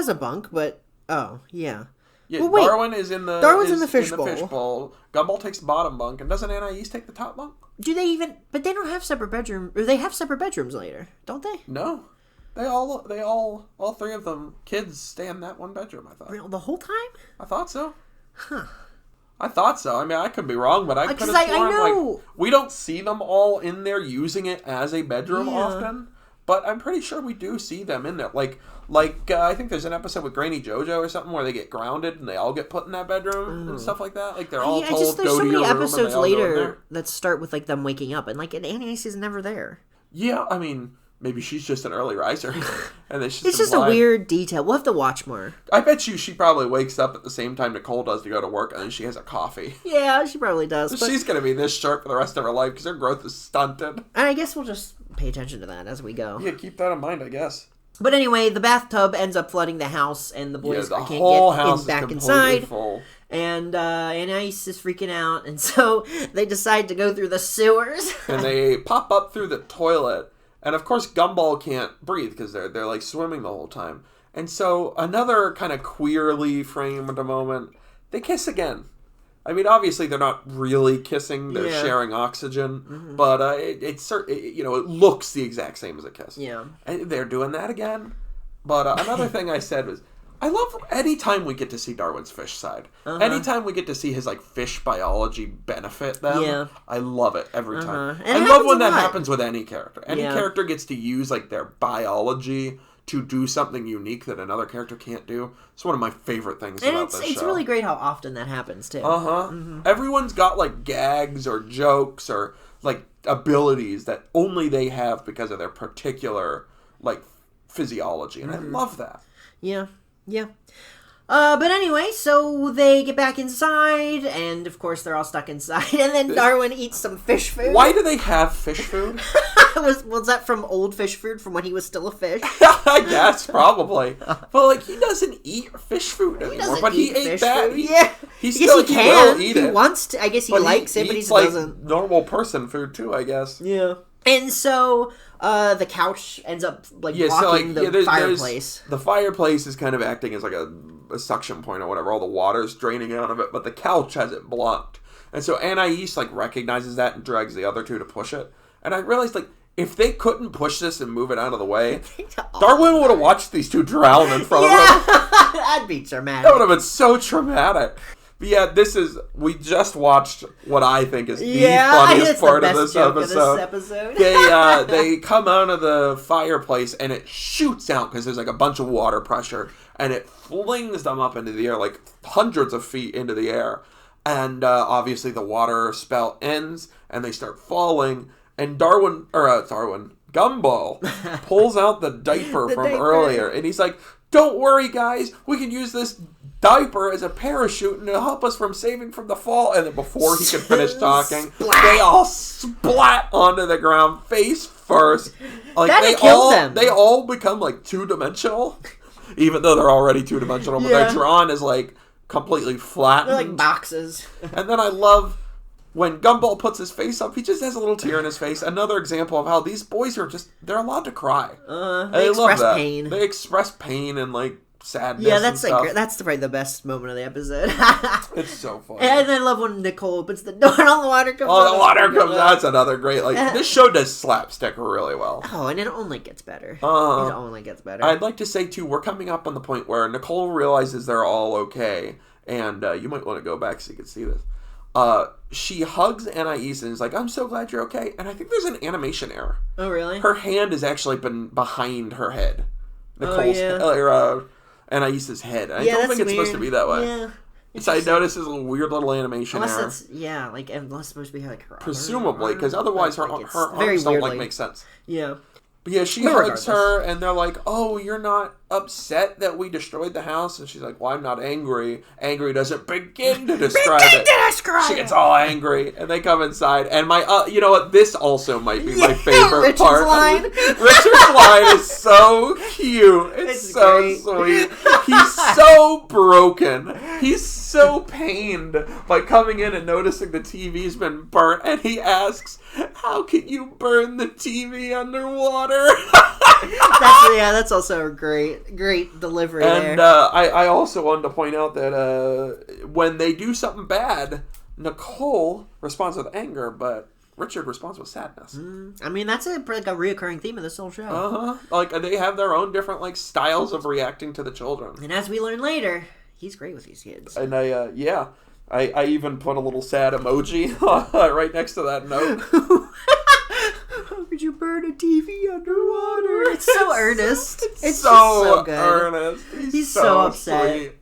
a bunk, but oh yeah. Yeah, Well, wait. Darwin's in the fishbowl. Gumball takes the bottom bunk, and doesn't Anais take the top bunk? Do they even? But they don't have separate bedroom. Or they have separate bedrooms later, don't they? No. All three of them, kids, stay in that one bedroom, I thought. The whole time? I thought so. Huh. I thought so. I mean, I could be wrong, but I could 'cause have I sworn, know. like, we don't see them all in there using it as a bedroom often, but I'm pretty sure we do see them in there. Like I think there's an episode with Granny JoJo or something where they get grounded and they all get put in that bedroom and stuff like that. Like, they're all told, there's go so to many your room, and episodes they all go in later there. that start with like them waking up, and like Anais is never there. Yeah, I mean, maybe she's just an early riser. And It's just a weird detail. We'll have to watch more. I bet you she probably wakes up at the same time Nicole does to go to work, and then she has a coffee. Yeah, she probably does. But She's going to be this short for the rest of her life because her growth is stunted. I guess we'll just pay attention to that as we go. Yeah, keep that in mind, I guess. But anyway, the bathtub ends up flooding the house, and the boys the can't whole get house back is completely inside. full. And Anais is freaking out, and so they decide to go through the sewers. And they pop up through the toilet. And of course, Gumball can't breathe because they're like swimming the whole time. And so another kind of queerly framed moment, they kiss again. I mean, obviously they're not really kissing; they're sharing oxygen, but it looks the exact same as a kiss. Yeah, and they're doing that again. But another thing I said was, I love anytime we get to see Darwin's fish side. Anytime we get to see his like fish biology benefit them. Yeah. I love it every time. And I it love when happens a that lot. happens with any character. Any character gets to use like their biology to do something unique that another character can't do. It's one of my favorite things and about this show. it's really great how often that happens too. Everyone's got like gags or jokes or like abilities that only they have because of their particular like physiology, and I love that. Yeah. But anyway, so they get back inside, and of course they're all stuck inside, and then Darwin eats some fish food. Why do they have fish food? was that from old fish food from when he was still a fish? I guess, probably. But like, he doesn't eat fish food anymore. Doesn't but he eat ate fish that. food. He I still guess he can. will eat He it. wants to. I guess he But likes it, but he eats, doesn't. Normal person food too, I guess. Yeah. And so the couch ends up blocking the fireplace. The fireplace is kind of acting as like a suction point or whatever. All the water's draining out of it, but the couch has it blocked. And so Anais like recognizes that and drags the other two to push it. And I realized like, if they couldn't push this and move it out of the way, Darwin would have watched these two drown in front of him. That'd be traumatic. That would have been so traumatic. But yeah, we just watched what I think is the funniest part of this episode. They come out of the fireplace and it shoots out because there's like a bunch of water pressure, and it flings them up into the air like hundreds of feet into the air. And obviously the water spell ends and they start falling. And Gumball Gumball pulls out the diaper from earlier, and he's like, "Don't worry, guys. We can use this diaper as a parachute and it'll help us from saving from the fall." And then before he can finish talking, they all splat onto the ground face first. Like That killed them. They all become like 2-dimensional, even though they're already 2-dimensional. But they're drawn as like completely flat. They're like boxes. And then I love when Gumball puts his face up, he just has a little tear in his face. Another example of how these boys are they're allowed to cry. They express love that. pain. They express pain and like sadness. Yeah, that's and like stuff. that's probably the best moment of the episode. It's so funny. And I love when Nicole opens the door and all the water comes out. Oh, the water comes out. That's another great. Like this show does slapstick really well. Oh, and it only gets better. It only gets better. I'd like to say too, we're coming up on the point where Nicole realizes they're all okay, and you might want to go back so you can see this. She hugs Anais and is like, "I'm so glad you're okay." And I think there's an animation error. Oh, really? Her hand has actually been behind her head. Nicole's yeah. Anais's head. I Yeah, don't that's think it's supposed to be that way. Yeah. So I noticed this weird little animation Unless error. it's, unless it's supposed to be like her arm. Presumably, because otherwise her Like, it's arms very don't weirdly. make sense. Yeah. But yeah, she hugs her, and they're like, "Oh, you're not upset that we destroyed the house?" And she's like, "Well, I'm not angry. Angry doesn't begin to describe it." She gets all angry, and they come inside. And my, you know what? This also might be my favorite Richard's part. line. Richard's line is so cute. It's so great. sweet. He's so broken. He's so pained by coming in and noticing the TV's been burnt, and he asks, "How can you burn the TV underwater?" That's also a great delivery And there. I also wanted to point out that when they do something bad, Nicole responds with anger, but Richard responds with sadness. I mean, that's a reoccurring theme of this whole show. Like they have their own different like styles of reacting to the children. And as we learn later, he's great with these kids. And I even put a little sad emoji right next to that note. How could you burn a TV underwater? It's so earnest. It's just so so good. earnest. He's so upset. sweet.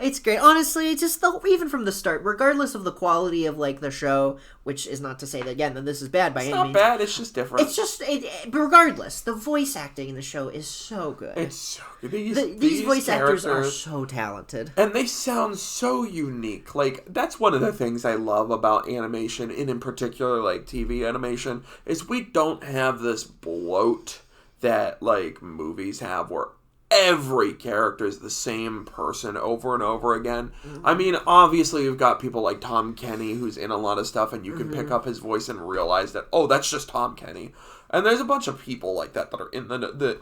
It's great. Honestly, just even from the start, regardless of the quality of like the show, which is not to say that again that this is bad by any means. It's not bad. It's just different. It's just regardless, the voice acting in the show is so good. It's so good. These voice actors are so talented. And they sound so unique. Like, that's one of the things I love about animation, and in particular, like, TV animation, is we don't have this bloat that, like, movies have where every character is the same person over and over again. Mm-hmm. I mean, obviously, you've got people like Tom Kenny, who's in a lot of stuff, and you can pick up his voice and realize that, oh, that's just Tom Kenny. And there's a bunch of people like that are in the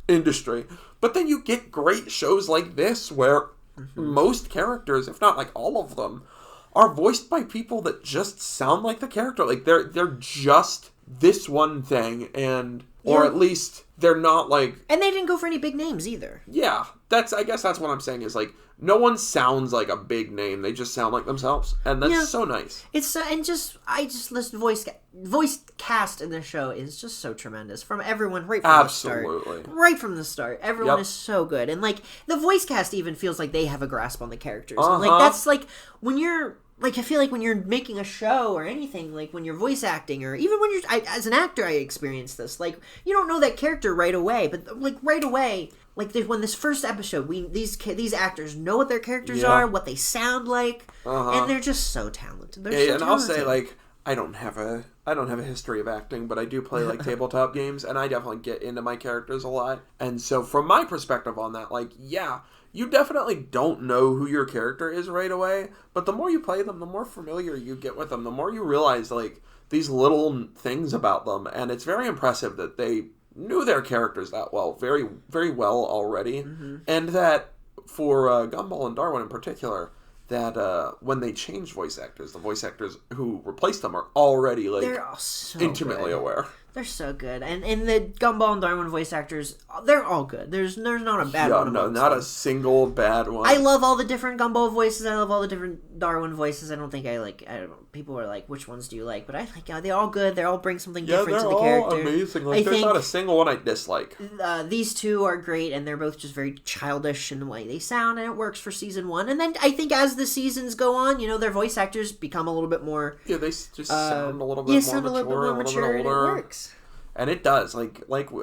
industry. But then you get great shows like this where most characters, if not like all of them, are voiced by people that just sound like the character. Like they're just this one thing, or at least they're not like. And they didn't go for any big names either. Yeah, I guess that's what I'm saying is like no one sounds like a big name. They just sound like themselves, and that's so nice. It's I just listen voice cast in this show is just so tremendous from everyone right from the start. Right from the start, everyone is so good, and like the voice cast even feels like they have a grasp on the characters. And, like that's like when you're. Like, I feel like when you're making a show or anything, like when you're voice acting or even when as an actor, I experienced this. Like, you don't know that character right away, but like right away, like when this first episode, these actors know what their characters are, what they sound like, and they're just so talented. They're so talented. I'll say like I don't have a history of acting, but I do play like tabletop games, and I definitely get into my characters a lot. And so from my perspective on that, like you definitely don't know who your character is right away, but the more you play them, the more familiar you get with them, the more you realize, like, these little things about them, and it's very impressive that they knew their characters that well, very, very well already, and that for Gumball and Darwin in particular, that when they change voice actors, the voice actors who replaced them are already, like, they're all so intimately good. aware. They're so good, and the Gumball and Darwin voice actors, they're all good. There's not a bad one. No, not a single bad one. I love all the different Gumball voices. I love all the different Darwin voices. I don't know, people are like, which ones do you like? But I like they're all good. They all bring something different to the character. They're all amazing. Like, there's not a single one I dislike. These two are great, and they're both just very childish in the way they sound, and it works for season 1. And then I think as the seasons go on, their voice actors become a little bit more. Yeah, they just sound a little bit more mature. And it works. And it does. Like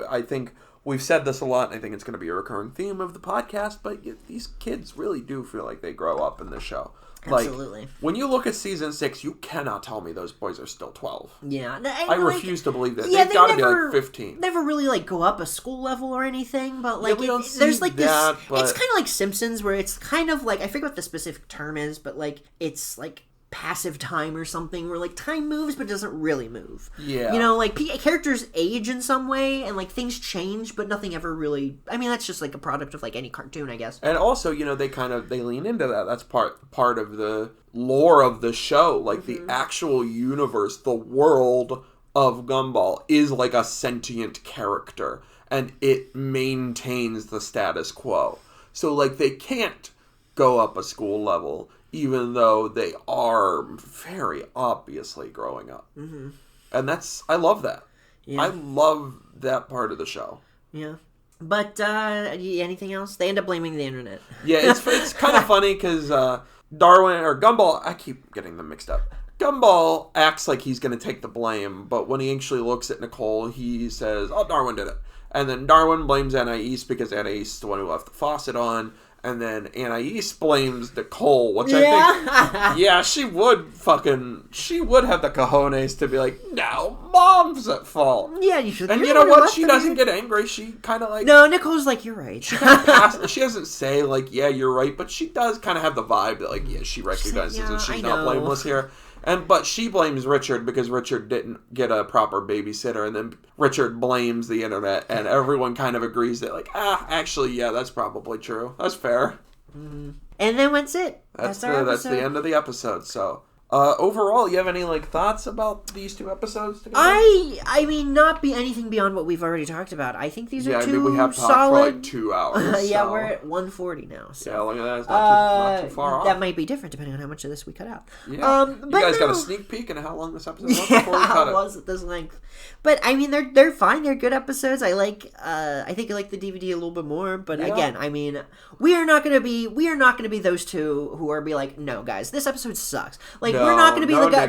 I think we've said this a lot, and I think it's going to be a recurring theme of the podcast, but these kids really do feel like they grow up in this show. Absolutely. Like, when you look at season 6, you cannot tell me those boys are still 12. Yeah. I refuse to believe that. They've got to be like 15. Never really like go up a school level or anything, but like we don't see there's like that, this. but... It's kind of like Simpsons, where it's kind of like, I forget what the specific term is, but like it's like passive time or something, where like time moves but doesn't really move. Yeah. You know, like characters age in some way and like things change, but nothing ever really. I mean, that's just like a product of like any cartoon, I guess. And also, you know, they lean into that. That's part of the lore of the show. Like the actual universe, the world of Gumball is like a sentient character, and it maintains the status quo. So like they can't go up a school level, even though they are very obviously growing up. Mm-hmm. And I love that. Yeah. I love that part of the show. Yeah. But, anything else? They end up blaming the internet. Yeah, it's kind of funny because Gumball, I keep getting them mixed up. Gumball acts like he's going to take the blame, but when he actually looks at Nicole, he says, oh, Darwin did it. And then Darwin blames Anais because Anais is the one who left the faucet on. And then Anais blames Nicole, which I think, she would have the cojones to be like, no, Mom's at fault. Yeah, you should. And you know what? She doesn't get angry. She kind of like... No, Nicole's like, you're right. She kind of passes. She doesn't say, like, yeah, you're right, but she does kind of have the vibe that, like, yeah, she recognizes that she's not blameless here. But she blames Richard because Richard didn't get a proper babysitter, and then Richard blames the internet, and everyone kind of agrees that, like, actually, yeah, that's probably true. That's fair. Mm-hmm. And then that's it. That's the end of the episode. So, overall, you have any like thoughts about these two episodes together? I mean, not be anything beyond what we've already talked about. I think these are two we have talked solid. For like 2 hours. Yeah, so. we're at 140 now. So. Yeah, look at that. It's not too far off. That might be different depending on how much of this we cut out. Yeah. You guys got a sneak peek into how long this episode was before we cut it. It was at this length. But I mean, they're fine. They're good episodes. I think I like the DVD a little bit more. But again, I mean, we are not gonna be those two who are be like, no, guys, this episode sucks. Like we're not gonna be the guy.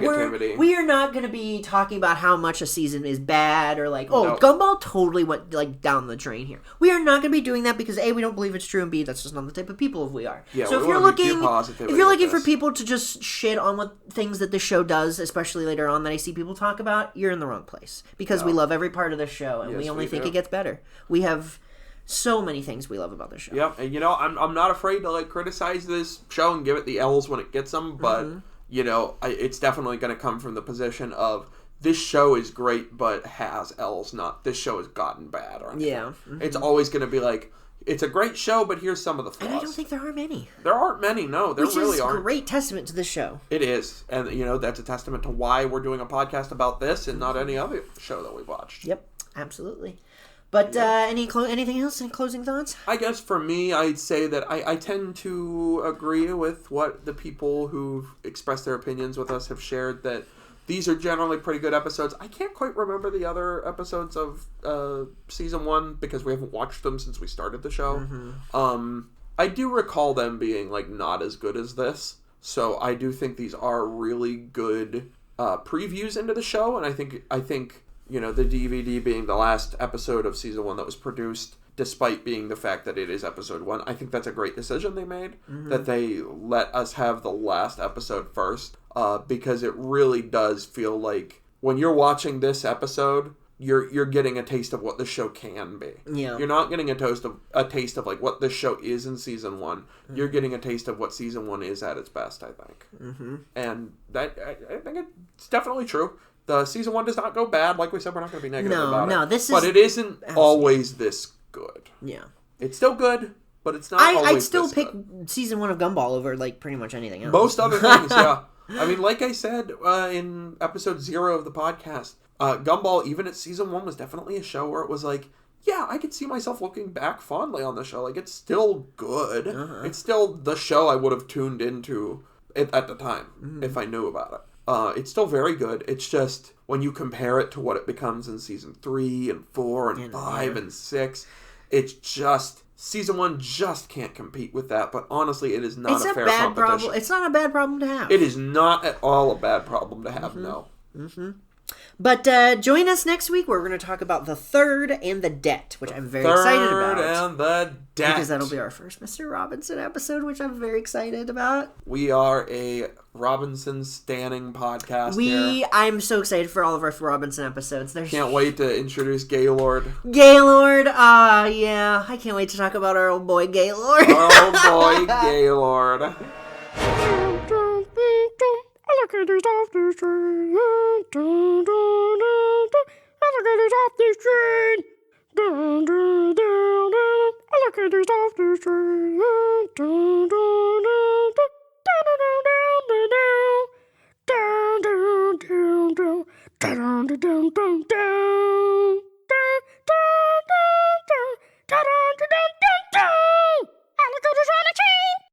We are not gonna be talking about how much a season is bad or like, Gumball totally went like down the drain here. We are not gonna be doing that because A, we don't believe it's true, and B, that's just not the type of people we are. Yeah, so if you're looking for people to just shit on what things that the show does, especially later on that I see people talk about, you're in the wrong place. Because we love every part of the show, and we only think it gets better. We have so many things we love about the show. Yep, and you know, I'm not afraid to like criticize this show and give it the L's when it gets them, but you know, it's definitely going to come from the position of this show is great, but has L's. Not this show has gotten bad or anything. Yeah, it's always going to be like, it's a great show, but here's some of the flaws. And I don't think there are many. There aren't many, no. There really aren't. Which is a great testament to this show. It is. And, you know, that's a testament to why we're doing a podcast about this and not any other show that we've watched. Yep, absolutely. But anything else? Any closing thoughts? I guess for me, I'd say that I tend to agree with what the people who've expressed their opinions with us have shared, that these are generally pretty good episodes. I can't quite remember the other episodes of season 1 because we haven't watched them since we started the show. Mm-hmm. I do recall them being like not as good as this, so I do think these are really good previews into the show, and I think you know, the DVD being the last episode of season 1 that was produced, despite being the fact that it is episode 1, I think that's a great decision they made, that they let us have the last episode first, because it really does feel like when you're watching this episode, you're getting a taste of what the show can be. Yeah. You're not getting a taste of like what the show is in season 1. Mm-hmm. You're getting a taste of what season 1 is at its best, I think. Mm-hmm. And that I think it's definitely true. The season 1 does not go bad. Like we said, we're not going to be negative about it. But it isn't always this good. Yeah. It's still good, but it's not always I'd still this pick good. season 1 of Gumball over, like, pretty much anything else. Most other things, yeah. I mean, like I said in episode 0 of the podcast, Gumball, even at season 1, was definitely a show where it was like, yeah, I could see myself looking back fondly on the show. Like, it's still good. It's still the show I would have tuned into at the time if I knew about it. It's still very good. It's just, when you compare it to what it becomes in season 3 and 4 and 5 and 6, it's just, season 1 just can't compete with that. But honestly, it is not a fair competition. It's not a bad problem to have. It is not at all a bad problem to have, no. Mm-hmm. But join us next week where we're going to talk about The Third and the Debt, which I'm very excited about. Third and the Debt. Because that'll be our first Mr. Robinson episode, which I'm very excited about. We are a Robinson Stanning podcast here. I'm so excited for all of our Robinson episodes. Can't wait to introduce Gaylord. Gaylord, yeah. I can't wait to talk about our old boy Gaylord. Oh boy, Gaylord. Alligators off the train. Alligators off the train. Alligators off the train. Down, down, down, down, down, down, down, down, down.